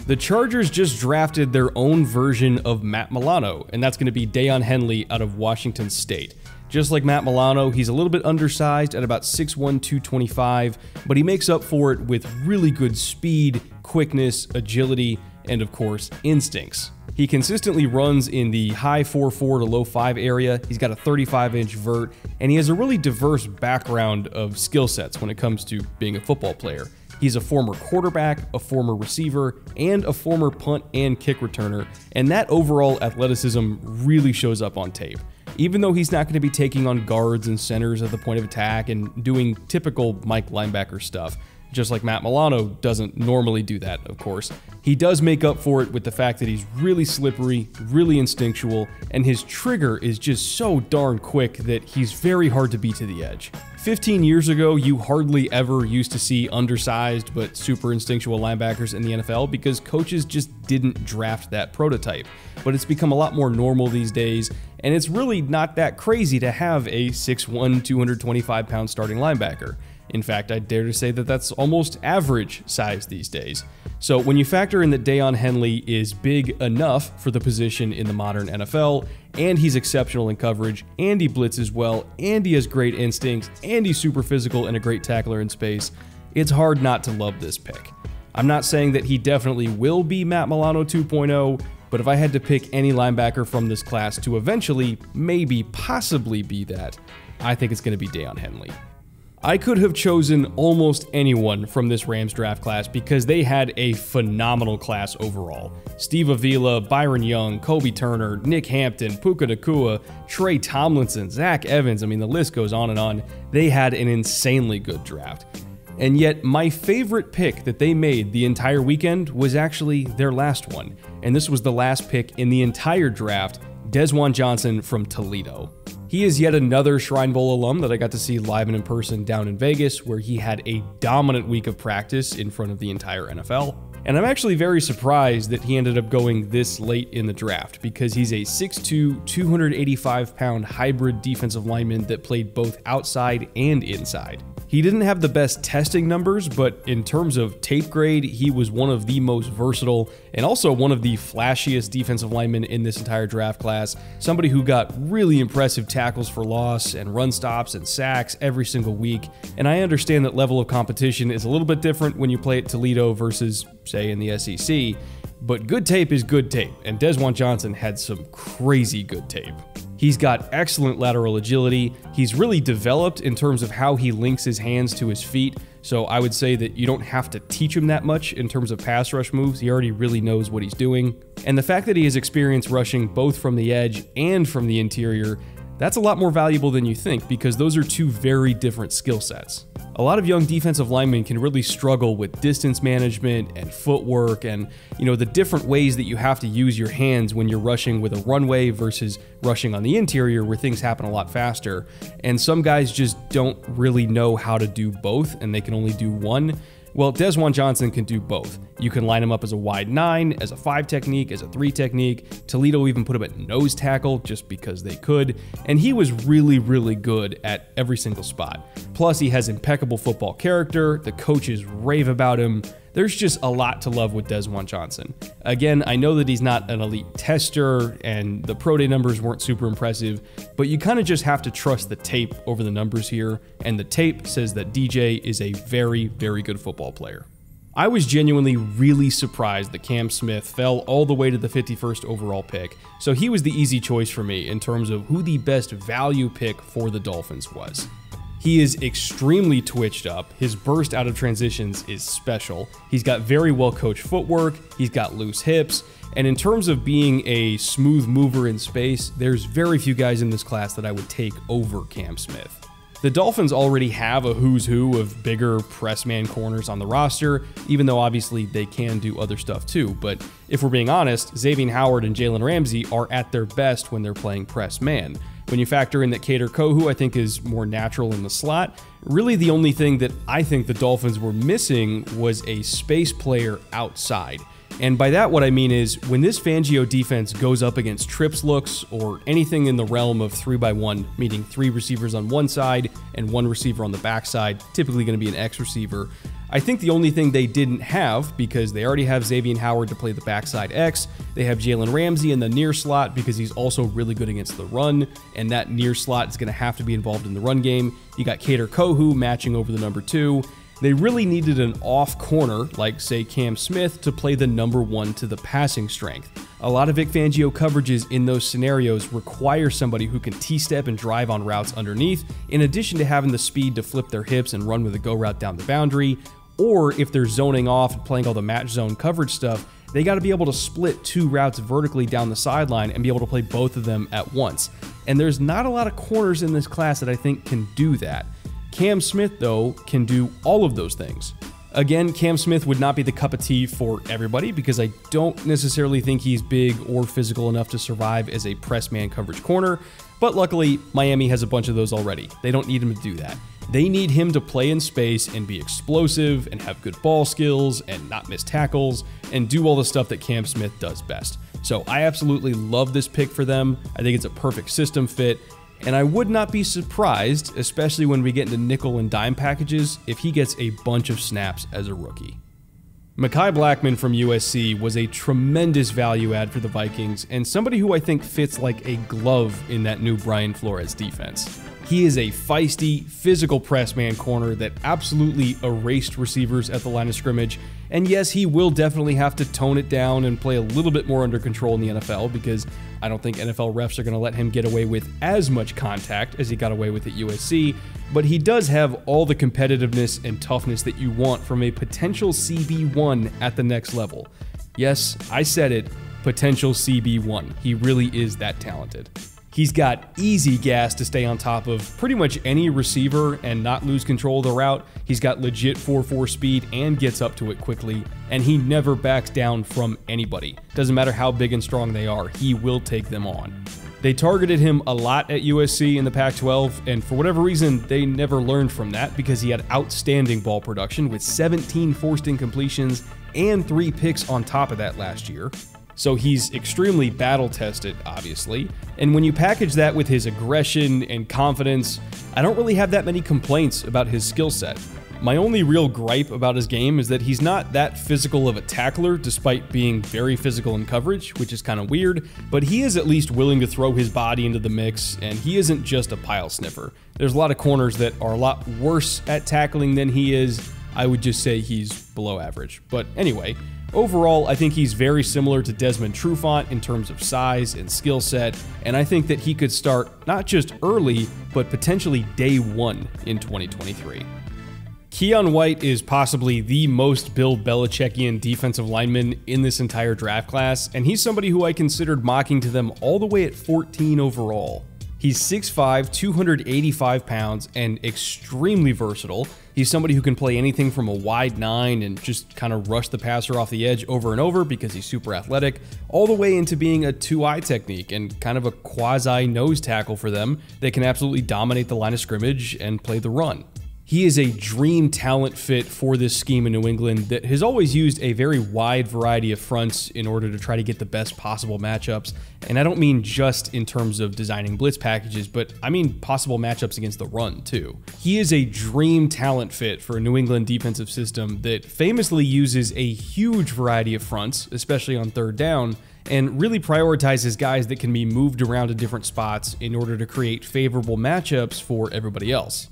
The Chargers just drafted their own version of Matt Milano, and that's going to be Deion Henley out of Washington State. Just like Matt Milano, he's a little bit undersized at about 6'1", 225, but he makes up for it with really good speed, quickness, agility, and of course, instincts. He consistently runs in the high 4.4 to low 5 area. He's got a 35-inch vert, and he has a really diverse background of skill sets when it comes to being a football player. He's a former quarterback, a former receiver, and a former punt and kick returner, and that overall athleticism really shows up on tape. Even though he's not going to be taking on guards and centers at the point of attack and doing typical Mike linebacker stuff, just like Matt Milano doesn't normally do that, of course. He does make up for it with the fact that he's really slippery, really instinctual, and his trigger is just so darn quick that he's very hard to beat to the edge. 15 years ago, you hardly ever used to see undersized but super instinctual linebackers in the NFL because coaches just didn't draft that prototype. But it's become a lot more normal these days, and it's really not that crazy to have a 6'1", 225-pound starting linebacker. In fact, I dare to say that that's almost average size these days. So when you factor in that Deion Henley is big enough for the position in the modern NFL, and he's exceptional in coverage, and he blitzes well, and he has great instincts, and he's super physical and a great tackler in space, it's hard not to love this pick. I'm not saying that he definitely will be Matt Milano 2.0, but if I had to pick any linebacker from this class to eventually, maybe, possibly be that, I think it's going to be Deion Henley. I could have chosen almost anyone from this Rams draft class because they had a phenomenal class overall. Steve Avila, Byron Young, Kobe Turner, Nick Hampton, Puka Nacua, Trey Tomlinson, Zach Evans, I mean the list goes on and on. They had an insanely good draft. And yet my favorite pick that they made the entire weekend was actually their last one. And this was the last pick in the entire draft, Desjuan Johnson from Toledo. He is yet another Shrine Bowl alum that I got to see live and in person down in Vegas, where he had a dominant week of practice in front of the entire NFL. And I'm actually very surprised that he ended up going this late in the draft because he's a 6'2", 285-pound hybrid defensive lineman that played both outside and inside. He didn't have the best testing numbers, but in terms of tape grade, he was one of the most versatile and also one of the flashiest defensive linemen in this entire draft class. Somebody who got really impressive tackles for loss and run stops and sacks every single week. And I understand that level of competition is a little bit different when you play at Toledo versus, say, in the SEC, but good tape is good tape, and Desjuan Johnson had some crazy good tape. He's got excellent lateral agility. He's really developed in terms of how he links his hands to his feet. So I would say that you don't have to teach him that much in terms of pass rush moves. He already really knows what he's doing. And the fact that he has experience rushing both from the edge and from the interior, that's a lot more valuable than you think because those are two very different skill sets. A lot of young defensive linemen can really struggle with distance management and footwork and, the different ways that you have to use your hands when you're rushing with a runway versus rushing on the interior where things happen a lot faster. And some guys just don't really know how to do both and they can only do one. Well, Desjuan Johnson can do both. You can line him up as a wide 9, as a 5 technique, as a 3 technique. Toledo even put him at nose tackle just because they could. And he was really, really good at every single spot. Plus, he has impeccable football character. The coaches rave about him. There's just a lot to love with Desjuan Johnson. Again, I know that he's not an elite tester and the pro day numbers weren't super impressive, but you kind of just have to trust the tape over the numbers here, and the tape says that DJ is a very, very good football player. I was genuinely really surprised that Cam Smith fell all the way to the 51st overall pick, so he was the easy choice for me in terms of who the best value pick for the Dolphins was. He is extremely twitched up. His burst out of transitions is special. He's got very well coached footwork. He's got loose hips. And in terms of being a smooth mover in space, there's very few guys in this class that I would take over Cam Smith. The Dolphins already have a who's who of bigger press man corners on the roster, even though obviously they can do other stuff too. But if we're being honest, Xavier Howard and Jalen Ramsey are at their best when they're playing press man. When you factor in that Kader Kohou, I think, is more natural in the slot, really the only thing that I think the Dolphins were missing was a space player outside. And by that, what I mean is when this Fangio defense goes up against trips looks or anything in the realm of 3x1, meaning 3 receivers on one side and 1 receiver on the backside, typically going to be an X receiver, I think the only thing they didn't have, because they already have Xavier Howard to play the backside X, they have Jalen Ramsey in the near slot because he's also really good against the run, and that near slot is going to have to be involved in the run game. You got Kader Kohou matching over the number 2. They really needed an off corner, like say Cam Smith, to play the number 1 to the passing strength. A lot of Vic Fangio coverages in those scenarios require somebody who can T-step and drive on routes underneath, in addition to having the speed to flip their hips and run with a go route down the boundary, or if they're zoning off and playing all the match zone coverage stuff, they got to be able to split 2 routes vertically down the sideline and be able to play both of them at once. And there's not a lot of corners in this class that I think can do that. Cam Smith, though, can do all of those things. Again, Cam Smith would not be the cup of tea for everybody because I don't necessarily think he's big or physical enough to survive as a press man coverage corner, but luckily Miami has a bunch of those already. They don't need him to do that. They need him to play in space and be explosive and have good ball skills and not miss tackles and do all the stuff that Cam Smith does best. So I absolutely love this pick for them. I think it's a perfect system fit. And I would not be surprised, especially when we get into nickel and dime packages, if he gets a bunch of snaps as a rookie. Mekhi Blackmon from USC was a tremendous value add for the Vikings and somebody who I think fits like a glove in that new Brian Flores defense. He is a feisty, physical press man corner that absolutely erased receivers at the line of scrimmage. And yes, he will definitely have to tone it down and play a little bit more under control in the NFL because I don't think NFL refs are going to let him get away with as much contact as he got away with at USC. But he does have all the competitiveness and toughness that you want from a potential CB1 at the next level. Yes, I said it, potential CB1. He really is that talented. He's got easy gas to stay on top of pretty much any receiver and not lose control of the route. He's got legit 4.4 speed and gets up to it quickly, and he never backs down from anybody. Doesn't matter how big and strong they are, he will take them on. They targeted him a lot at USC in the Pac-12, and for whatever reason, they never learned from that because he had outstanding ball production with 17 forced incompletions and 3 picks on top of that last year. So he's extremely battle-tested, obviously, and when you package that with his aggression and confidence, I don't really have that many complaints about his skill set. My only real gripe about his game is that he's not that physical of a tackler despite being very physical in coverage, which is kind of weird, but he is at least willing to throw his body into the mix, and he isn't just a pile sniffer. There's a lot of corners that are a lot worse at tackling than he is. I would just say he's below average. But anyway, overall, I think he's very similar to Desmond Trufant in terms of size and skill set, and I think that he could start not just early, but potentially day 1 in 2023. Keion White is possibly the most Bill Belichickian defensive lineman in this entire draft class, and he's somebody who I considered mocking to them all the way at 14 overall. He's 6'5", 285 pounds, and extremely versatile. He's somebody who can play anything from a wide 9 and just kind of rush the passer off the edge over and over because he's super athletic, all the way into being a 2-eye technique and kind of a quasi-nose tackle for them that can absolutely dominate the line of scrimmage and play the run. He is a dream talent fit for this scheme in New England that has always used a very wide variety of fronts in order to try to get the best possible matchups. And I don't mean just in terms of designing blitz packages, but I mean possible matchups against the run too. He is a dream talent fit for a New England defensive system that famously uses a huge variety of fronts, especially on third down, and really prioritizes guys that can be moved around to different spots in order to create favorable matchups for everybody else.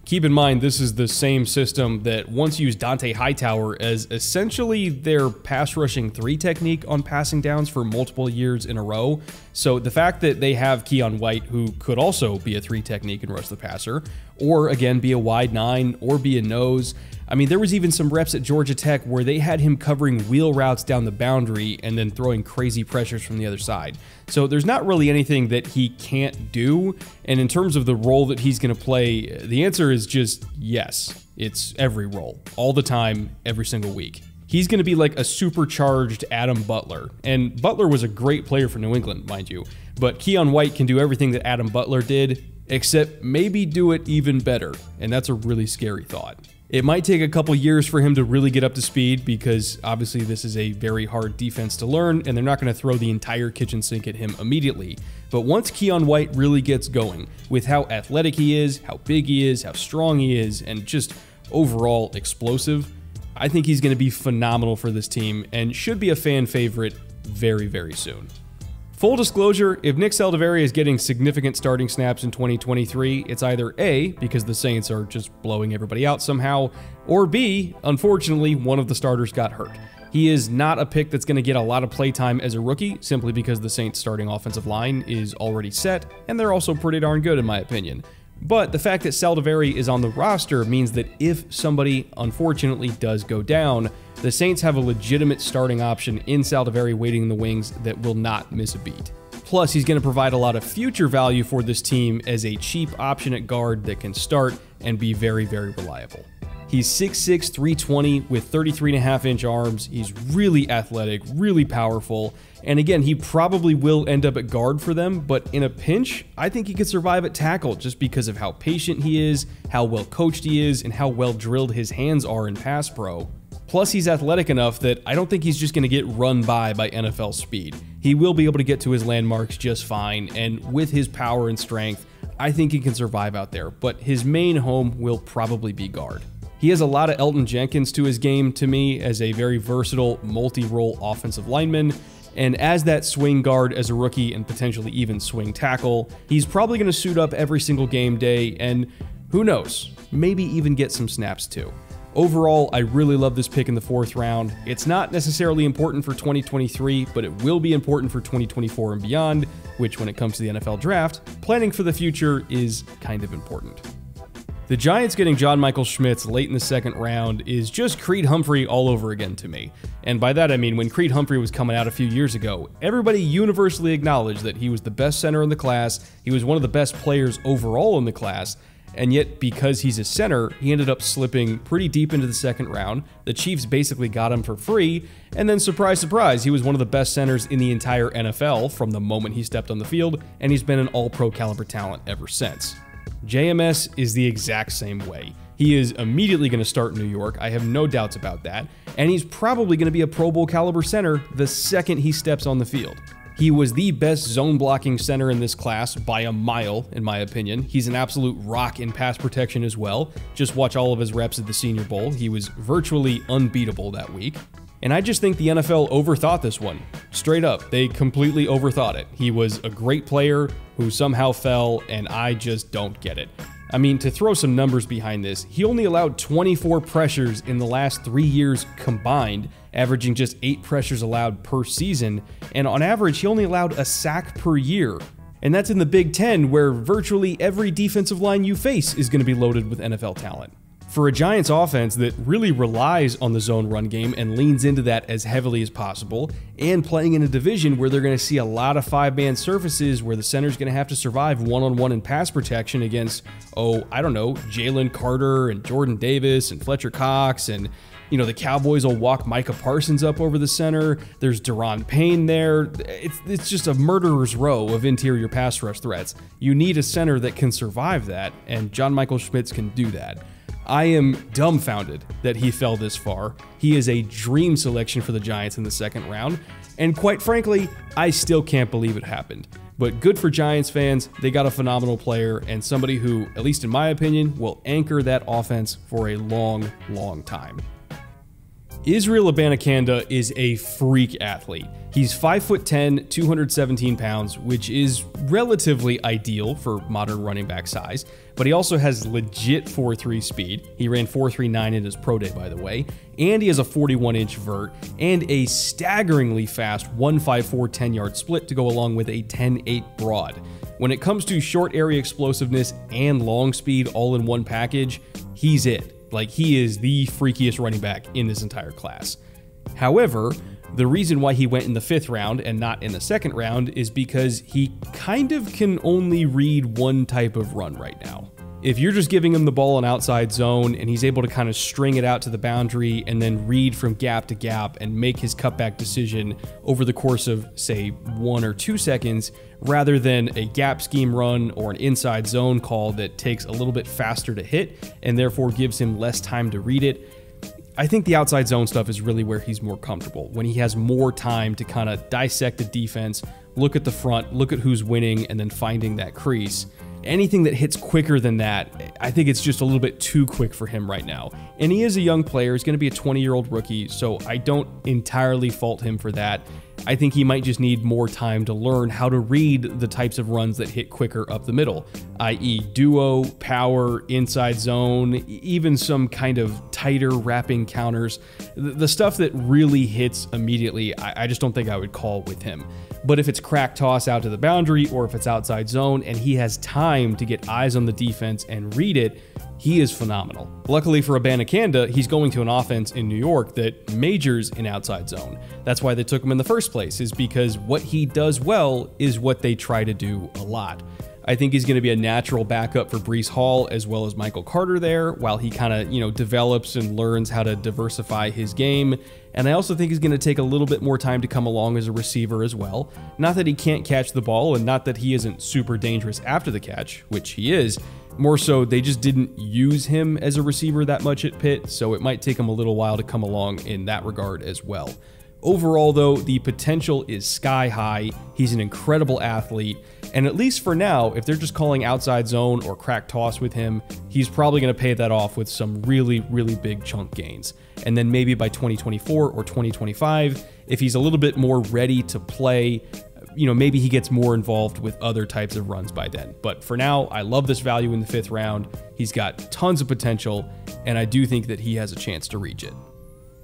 Keep in mind, this is the same system that once used Dante Hightower as essentially their pass rushing 3 technique on passing downs for multiple years in a row. So the fact that they have Keion White, who could also be a 3 technique and rush the passer, or again be a wide 9 or be a nose. I mean, there was even some reps at Georgia Tech where they had him covering wheel routes down the boundary and then throwing crazy pressures from the other side. So there's not really anything that he can't do. And in terms of the role that he's going to play, the answer is just yes. It's every role, all the time, every single week. He's going to be like a supercharged Adam Butler. And Butler was a great player for New England, mind you. But Keion White can do everything that Adam Butler did, except maybe do it even better. And that's a really scary thought. It might take a couple years for him to really get up to speed because obviously this is a very hard defense to learn and they're not going to throw the entire kitchen sink at him immediately. But once Keion White really gets going with how athletic he is, how big he is, how strong he is, and just overall explosive, I think he's going to be phenomenal for this team and should be a fan favorite very, very soon. Full disclosure, if Nick Saldiveri is getting significant starting snaps in 2023, it's either A, because the Saints are just blowing everybody out somehow, or B, unfortunately, one of the starters got hurt. He is not a pick that's going to get a lot of playtime as a rookie, simply because the Saints starting offensive line is already set, and they're also pretty darn good in my opinion. But the fact that Saldiveri is on the roster means that if somebody unfortunately does go down, the Saints have a legitimate starting option in Saldiveri waiting in the wings that will not miss a beat. Plus, he's going to provide a lot of future value for this team as a cheap option at guard that can start and be very, very reliable. He's 6'6", 320 with 33.5-inch arms. He's really athletic, really powerful. And again, he probably will end up at guard for them, but in a pinch, I think he could survive at tackle just because of how patient he is, how well coached he is, and how well drilled his hands are in pass pro. Plus, he's athletic enough that I don't think he's just going to get run by NFL speed. He will be able to get to his landmarks just fine, and with his power and strength, I think he can survive out there, but his main home will probably be guard. He has a lot of Elton Jenkins to his game to me as a very versatile, multi-role offensive lineman, and as that swing guard as a rookie and potentially even swing tackle, he's probably going to suit up every single game day, and who knows, maybe even get some snaps too. Overall, I really love this pick in the 4th round. It's not necessarily important for 2023, but it will be important for 2024 and beyond, which when it comes to the NFL draft, planning for the future is kind of important. The Giants getting John Michael Schmitz late in the 2nd round is just Creed Humphrey all over again to me. And by that I mean when Creed Humphrey was coming out a few years ago, everybody universally acknowledged that he was the best center in the class, he was one of the best players overall in the class, and yet because he's a center, he ended up slipping pretty deep into the 2nd round. The Chiefs basically got him for free, and then surprise, surprise, he was one of the best centers in the entire NFL from the moment he stepped on the field, and he's been an all-pro caliber talent ever since. JMS is the exact same way. He is immediately going to start in New York, I have no doubts about that, and he's probably going to be a Pro Bowl caliber center the second he steps on the field. He was the best zone blocking center in this class by a mile, in my opinion. He's an absolute rock in pass protection as well. Just watch all of his reps at the Senior Bowl. He was virtually unbeatable that week. And I just think the NFL overthought this one. Straight up, they completely overthought it. He was a great player who somehow fell, and I just don't get it. I mean, to throw some numbers behind this, he only allowed 24 pressures in the last 3 years combined, averaging just 8 pressures allowed per season, and on average, he only allowed a sack per year. And that's in the Big Ten, where virtually every defensive line you face is going to be loaded with NFL talent. For a Giants offense that really relies on the zone run game and leans into that as heavily as possible, and playing in a division where they're going to see a lot of 5-man surfaces where the center's going to have to survive one-on-one in pass protection against, Jalen Carter and Jordan Davis and Fletcher Cox, and the Cowboys will walk Micah Parsons up over the center. There's Deron Payne there. It's just a murderer's row of interior pass rush threats. You need a center that can survive that, and John Michael Schmitz can do that. I am dumbfounded that he fell this far. He is a dream selection for the Giants in the 2nd round, and quite frankly, I still can't believe it happened. But good for Giants fans, they got a phenomenal player and somebody who, at least in my opinion, will anchor that offense for a long, long time. Israel Abanikanda is a freak athlete. He's 5'10", 217 pounds, which is relatively ideal for modern running back size, but he also has legit 4.3 speed. He ran 4.39 in his pro day, by the way, and he has a 41-inch vert and a staggeringly fast 1.54 10-yard split to go along with a 10.8 broad. When it comes to short area explosiveness and long speed all in one package, he's it. He is the freakiest running back in this entire class. However, the reason why he went in the 5th round and not in the 2nd round is because he kind of can only read one type of run right now. If you're just giving him the ball in outside zone and he's able to kind of string it out to the boundary and then read from gap to gap and make his cutback decision over the course of, say, 1 or 2 seconds, rather than a gap scheme run or an inside zone call that takes a little bit faster to hit and therefore gives him less time to read it, I think the outside zone stuff is really where he's more comfortable, when he has more time to kind of dissect the defense, look at the front, look at who's winning, and then finding that crease. Anything that hits quicker than that, I think it's just a little bit too quick for him right now. And he is a young player. He's going to be a 20-year-old rookie, so I don't entirely fault him for that. I think he might just need more time to learn how to read the types of runs that hit quicker up the middle, i.e. duo, power, inside zone, even some kind of tighter wrapping counters. The stuff that really hits immediately, I just don't think I would call with him. But if it's crack toss out to the boundary or if it's outside zone and he has time to get eyes on the defense and read it, he is phenomenal. Luckily for Abanikanda, he's going to an offense in New York that majors in outside zone. That's why they took him in the first place, is because what he does well is what they try to do a lot. I think he's going to be a natural backup for Breece Hall as well as Michael Carter there, while he kind of, develops and learns how to diversify his game. And I also think he's going to take a little bit more time to come along as a receiver as well. Not that he can't catch the ball, and not that he isn't super dangerous after the catch, which he is. More so, they just didn't use him as a receiver that much at Pitt, so it might take him a little while to come along in that regard as well. Overall, though, the potential is sky high. He's an incredible athlete, and at least for now, if they're just calling outside zone or crack toss with him, he's probably going to pay that off with some really, really big chunk gains. And then maybe by 2024 or 2025, if he's a little bit more ready to play, maybe he gets more involved with other types of runs by then. But for now, I love this value in the 5th round. He's got tons of potential, and I do think that he has a chance to reach it.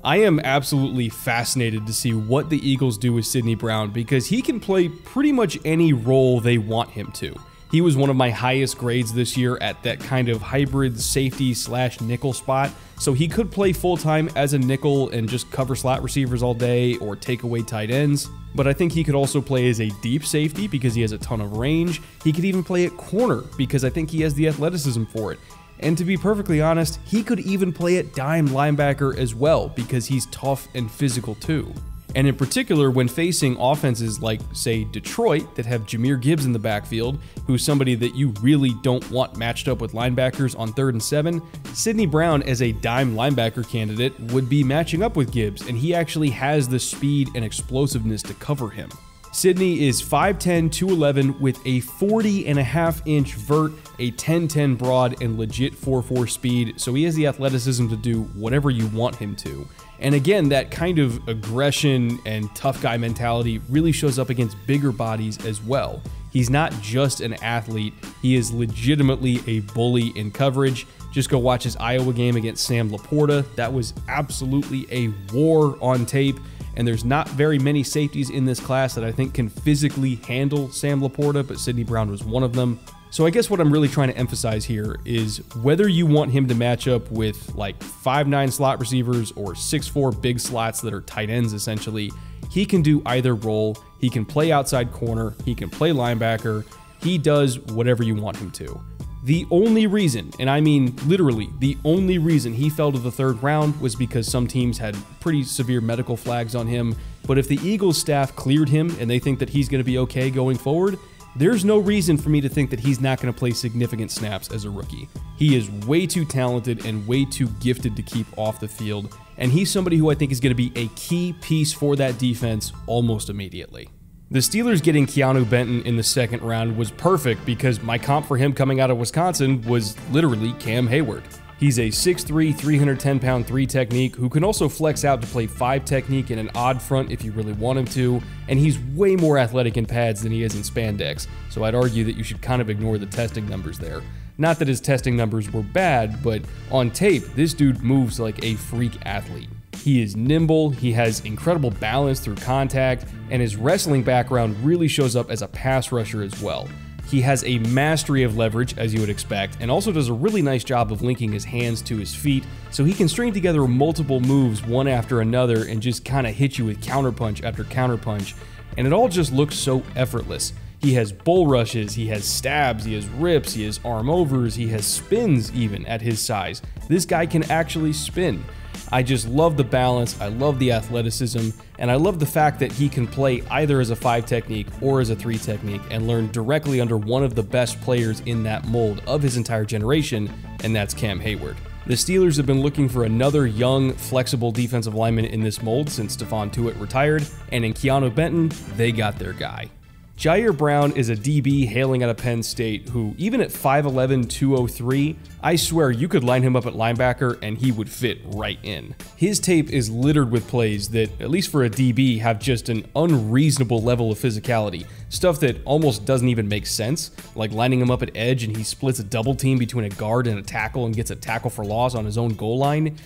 I am absolutely fascinated to see what the Eagles do with Sidney Brown, because he can play pretty much any role they want him to. He was one of my highest grades this year at that kind of hybrid safety / nickel spot, so he could play full-time as a nickel and just cover slot receivers all day or take away tight ends. But I think he could also play as a deep safety because he has a ton of range. He could even play at corner because I think he has the athleticism for it. And to be perfectly honest, he could even play at dime linebacker as well because he's tough and physical too. And in particular, when facing offenses like, say, Detroit that have Jahmyr Gibbs in the backfield, who's somebody that you really don't want matched up with linebackers on 3rd and 7, Sidney Brown as a dime linebacker candidate would be matching up with Gibbs, and he actually has the speed and explosiveness to cover him. Sidney is 5'10", 211 with a 40.5-inch vert, a 10-10 broad, and legit 4.4 speed, so he has the athleticism to do whatever you want him to. And again, that kind of aggression and tough guy mentality really shows up against bigger bodies as well. He's not just an athlete, he is legitimately a bully in coverage. Just go watch his Iowa game against Sam Laporta. That was absolutely a war on tape. And there's not very many safeties in this class that I think can physically handle Sam Laporta, but Sidney Brown was one of them. So I guess what I'm really trying to emphasize here is whether you want him to match up with like 5'9" slot receivers or 6'4" big slots that are tight ends essentially, he can do either role. He can play outside corner, he can play linebacker, he does whatever you want him to. The only reason, and I mean literally the only reason he fell to the 3rd round was because some teams had pretty severe medical flags on him. But if the Eagles staff cleared him and they think that he's going to be okay going forward, there's no reason for me to think that he's not going to play significant snaps as a rookie. He is way too talented and way too gifted to keep off the field, and he's somebody who I think is going to be a key piece for that defense almost immediately. The Steelers getting Keanu Benton in the 2nd round was perfect because my comp for him coming out of Wisconsin was literally Cam Hayward. He's a 6'3", 310-pound 3 technique who can also flex out to play 5 technique in an odd front if you really want him to, and he's way more athletic in pads than he is in spandex, so I'd argue that you should kind of ignore the testing numbers there. Not that his testing numbers were bad, but on tape, this dude moves like a freak athlete. He is nimble, he has incredible balance through contact, and his wrestling background really shows up as a pass rusher as well. He has a mastery of leverage, as you would expect, and also does a really nice job of linking his hands to his feet, so he can string together multiple moves one after another and just kind of hit you with counterpunch after counterpunch, and it all just looks so effortless. He has bull rushes, he has stabs, he has rips, he has arm overs, he has spins even at his size. This guy can actually spin. I just love the balance, I love the athleticism, and I love the fact that he can play either as a 5 technique or as a 3 technique and learn directly under one of the best players in that mold of his entire generation, and that's Cam Hayward. The Steelers have been looking for another young, flexible defensive lineman in this mold since Stephon Tuitt retired, and in Keanu Benton, they got their guy. Jair Brown is a DB hailing out of Penn State who, even at 5'11", 203, I swear you could line him up at linebacker and he would fit right in. His tape is littered with plays that, at least for a DB, have just an unreasonable level of physicality. Stuff that almost doesn't even make sense, like lining him up at edge and he splits a double team between a guard and a tackle and gets a tackle for loss on his own goal line.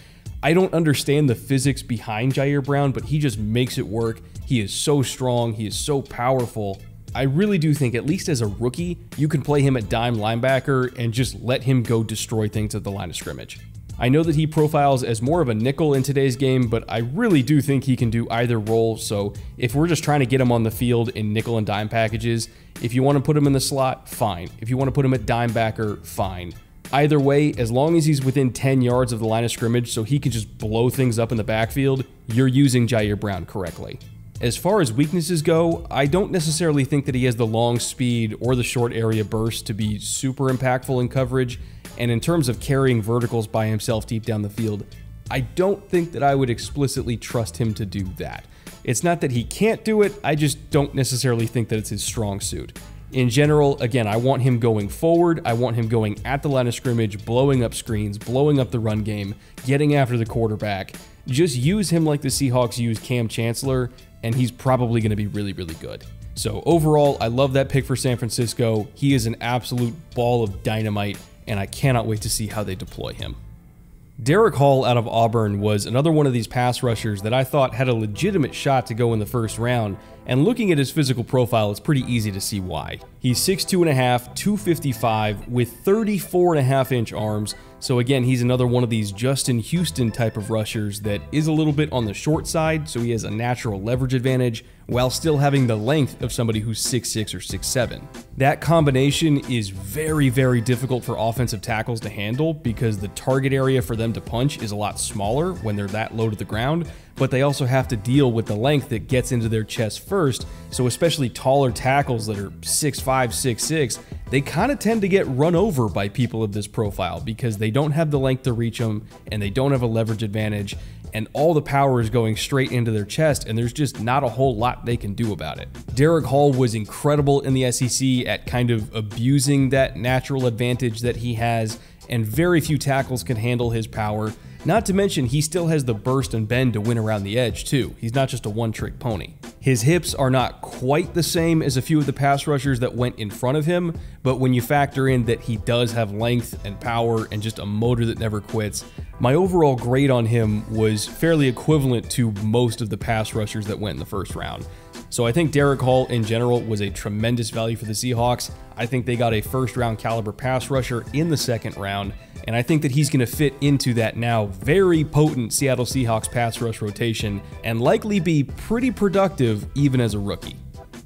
I don't understand the physics behind Jair Brown, but he just makes it work. He is so strong. He is so powerful. I really do think, at least as a rookie, you can play him at dime linebacker and just let him go destroy things at the line of scrimmage. I know that he profiles as more of a nickel in today's game, but I really do think he can do either role. So if we're just trying to get him on the field in nickel and dime packages, if you want to put him in the slot, fine. If you want to put him at dime backer, fine. Either way, as long as he's within 10 yards of the line of scrimmage so he can just blow things up in the backfield, you're using Jair Brown correctly. As far as weaknesses go, I don't necessarily think that he has the long speed or the short area burst to be super impactful in coverage, and in terms of carrying verticals by himself deep down the field, I don't think that I would explicitly trust him to do that. It's not that he can't do it, I just don't necessarily think that it's his strong suit. In general, again, I want him going forward, I want him going at the line of scrimmage, blowing up screens, blowing up the run game, getting after the quarterback. Just use him like the Seahawks use Cam Chancellor, and he's probably going to be really, really good. So overall, I love that pick for San Francisco. He is an absolute ball of dynamite, and I cannot wait to see how they deploy him. Derek Hall out of Auburn was another one of these pass rushers that I thought had a legitimate shot to go in the first round, and looking at his physical profile, it's pretty easy to see why. He's 6'2.5", 255, with 34.5-inch arms, so again, he's another one of these Justin Houston type of rushers that is a little bit on the short side, so he has a natural leverage advantage, while still having the length of somebody who's 6'6" or 6'7". That combination is very, very difficult for offensive tackles to handle because the target area for them to punch is a lot smaller when they're that low to the ground, but they also have to deal with the length that gets into their chest first, so especially taller tackles that are 6'5", 6'6", they kind of tend to get run over by people of this profile because they don't have the length to reach them and they don't have a leverage advantage, and all the power is going straight into their chest, and there's just not a whole lot they can do about it. Derek Hall was incredible in the SEC at kind of abusing that natural advantage that he has, and very few tackles can handle his power. Not to mention, he still has the burst and bend to win around the edge too. He's not just a one-trick pony. His hips are not quite the same as a few of the pass rushers that went in front of him, but when you factor in that he does have length and power and just a motor that never quits, my overall grade on him was fairly equivalent to most of the pass rushers that went in the first round. So I think Derek Hall in general was a tremendous value for the Seahawks. I think they got a first-round caliber pass rusher in the second round, and I think that he's going to fit into that now very potent Seattle Seahawks pass rush rotation and likely be pretty productive even as a rookie.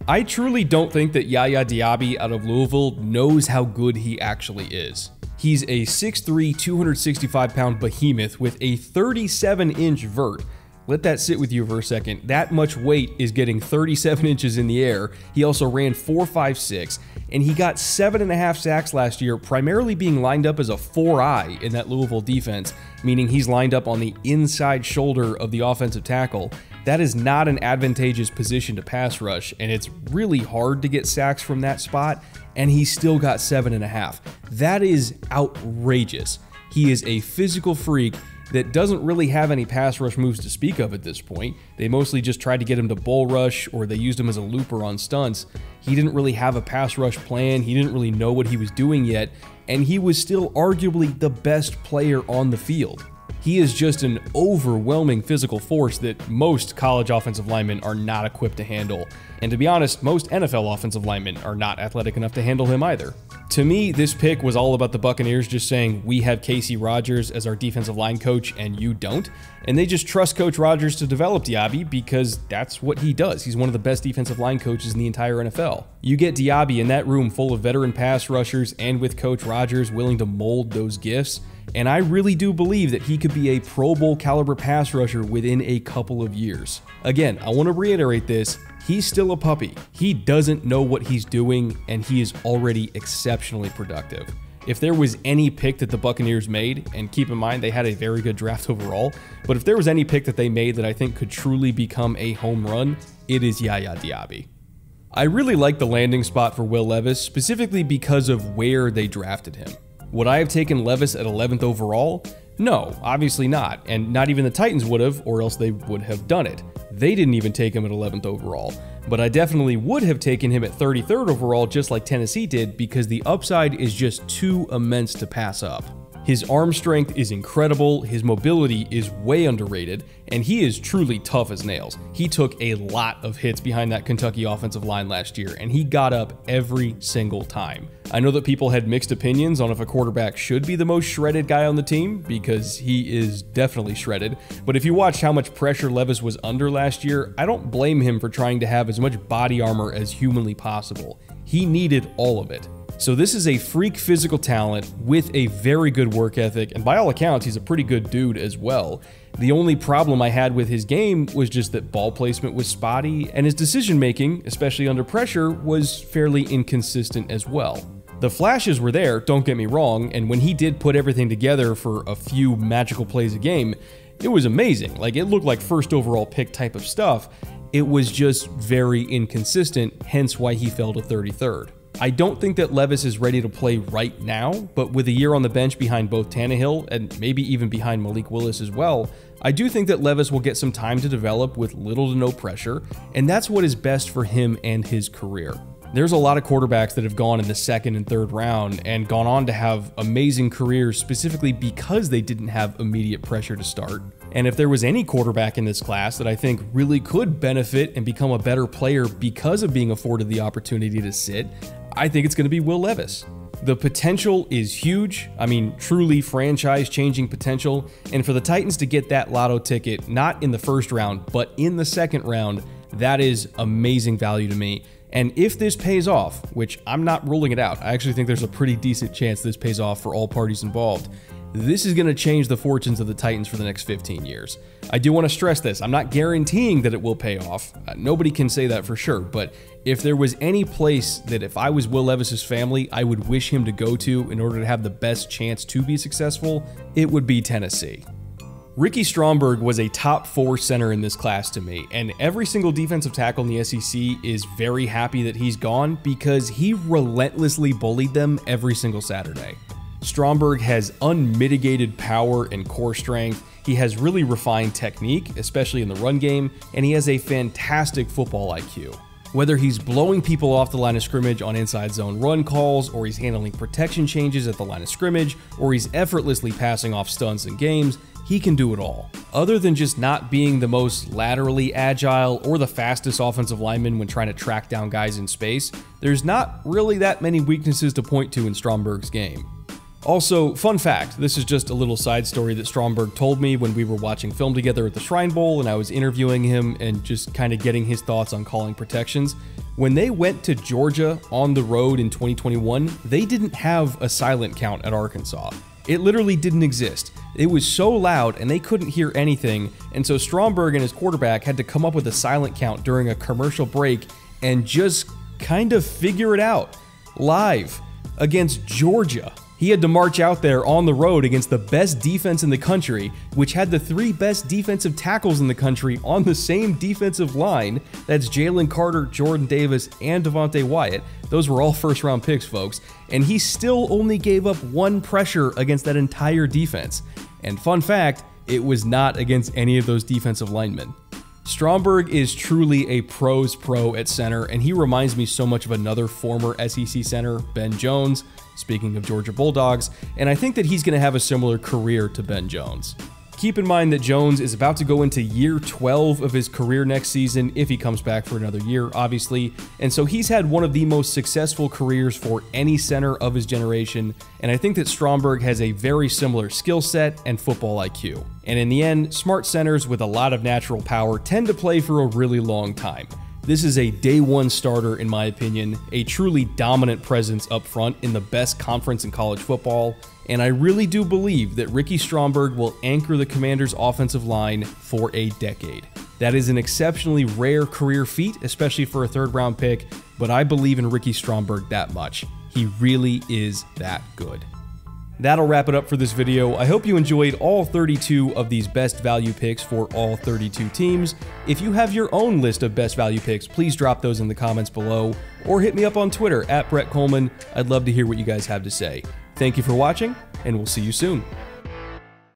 I truly don't think that Yaya Diaby out of Louisville knows how good he actually is. He's a 6'3", 265-pound behemoth with a 37-inch vert. Let that sit with you for a second. That much weight is getting 37 inches in the air. He also ran 4.56, and he got 7.5 sacks last year, primarily being lined up as a 4-eye in that Louisville defense, meaning he's lined up on the inside shoulder of the offensive tackle. That is not an advantageous position to pass rush, and it's really hard to get sacks from that spot, and he still got 7.5. That is outrageous. He is a physical freak that doesn't really have any pass rush moves to speak of at this point. They mostly just tried to get him to bull rush, or they used him as a looper on stunts. He didn't really have a pass rush plan. He didn't really know what he was doing yet, and he was still arguably the best player on the field. He is just an overwhelming physical force that most college offensive linemen are not equipped to handle. And to be honest, most NFL offensive linemen are not athletic enough to handle him either. To me, this pick was all about the Buccaneers just saying, we have Casey Rogers as our defensive line coach and you don't. And they just trust Coach Rogers to develop Diaby because that's what he does. He's one of the best defensive line coaches in the entire NFL. You get Diaby in that room full of veteran pass rushers and with Coach Rogers willing to mold those gifts, and I really do believe that he could be a Pro Bowl caliber pass rusher within a couple of years. Again, I want to reiterate this. He's still a puppy. He doesn't know what he's doing, and he is already exceptionally productive. If there was any pick that the Buccaneers made, and keep in mind they had a very good draft overall, but if there was any pick that they made that I think could truly become a home run, it is Yaya Diaby. I really like the landing spot for Will Levis, specifically because of where they drafted him. Would I have taken Levis at 11th overall? No, obviously not, and not even the Titans would have, or else they would have done it. They didn't even take him at 11th overall, but I definitely would have taken him at 33rd overall just like Tennessee did because the upside is just too immense to pass up. His arm strength is incredible, his mobility is way underrated, and he is truly tough as nails. He took a lot of hits behind that Kentucky offensive line last year, and he got up every single time. I know that people had mixed opinions on if a quarterback should be the most shredded guy on the team, because he is definitely shredded, but if you watched how much pressure Levis was under last year, I don't blame him for trying to have as much body armor as humanly possible. He needed all of it. So this is a freak physical talent with a very good work ethic, and by all accounts, he's a pretty good dude as well. The only problem I had with his game was just that ball placement was spotty, and his decision making, especially under pressure, was fairly inconsistent as well. The flashes were there, don't get me wrong, and when he did put everything together for a few magical plays a game, it was amazing. Like, it looked like first overall pick type of stuff. It was just very inconsistent, hence why he fell to 33rd. I don't think that Levis is ready to play right now, but with a year on the bench behind both Tannehill and maybe even behind Malik Willis as well, I do think that Levis will get some time to develop with little to no pressure, and that's what is best for him and his career. There's a lot of quarterbacks that have gone in the second and third round and gone on to have amazing careers specifically because they didn't have immediate pressure to start. And if there was any quarterback in this class that I think really could benefit and become a better player because of being afforded the opportunity to sit, I think it's going to be Will Levis. The potential is huge. I mean, truly franchise-changing potential. And for the Titans to get that lotto ticket, not in the first round, but in the second round, that is amazing value to me. And if this pays off, which I'm not ruling it out, I actually think there's a pretty decent chance this pays off for all parties involved, this is going to change the fortunes of the Titans for the next 15 years. I do want to stress this. I'm not guaranteeing that it will pay off. Nobody can say that for sure, but if there was any place that if I was Will Levis's family, I would wish him to go to in order to have the best chance to be successful, it would be Tennessee. Ricky Stromberg was a top 4 center in this class to me, and every single defensive tackle in the SEC is very happy that he's gone because he relentlessly bullied them every single Saturday. Stromberg has unmitigated power and core strength. He has really refined technique, especially in the run game, and he has a fantastic football IQ. Whether he's blowing people off the line of scrimmage on inside zone run calls, or he's handling protection changes at the line of scrimmage, or he's effortlessly passing off stunts in games, he can do it all. Other than just not being the most laterally agile or the fastest offensive lineman when trying to track down guys in space, there's not really that many weaknesses to point to in Stromberg's game. Also, fun fact, this is just a little side story that Stromberg told me when we were watching film together at the Shrine Bowl and I was interviewing him and just kind of getting his thoughts on calling protections. When they went to Georgia on the road in 2021, they didn't have a silent count at Arkansas. It literally didn't exist. It was so loud and they couldn't hear anything, and so Stromberg and his quarterback had to come up with a silent count during a commercial break and just kind of figure it out live against Georgia. He had to march out there on the road against the best defense in the country, which had the 3 best defensive tackles in the country on the same defensive line. That's Jalen Carter, Jordan Davis, and Devontae Wyatt. Those were all first-round picks, folks. And he still only gave up 1 pressure against that entire defense. And fun fact, it was not against any of those defensive linemen. Stromberg is truly a pro's pro at center, and he reminds me so much of another former SEC center, Ben Jones, speaking of Georgia Bulldogs, and I think that he's going to have a similar career to Ben Jones. Keep in mind that Jones is about to go into year 12 of his career next season, if he comes back for another year, obviously, and so he's had one of the most successful careers for any center of his generation, and I think that Stromberg has a very similar skill set and football IQ. And in the end, smart centers with a lot of natural power tend to play for a really long time. This is a day 1 starter, in my opinion, a truly dominant presence up front in the best conference in college football, and I really do believe that Ricky Stromberg will anchor the Commanders' offensive line for a decade. That is an exceptionally rare career feat, especially for a 3rd-round pick, but I believe in Ricky Stromberg that much. He really is that good. That'll wrap it up for this video. I hope you enjoyed all 32 of these best value picks for all 32 teams. If you have your own list of best value picks, please drop those in the comments below, or hit me up on Twitter @Brett Coleman. I'd love to hear what you guys have to say. Thank you for watching, and we'll see you soon.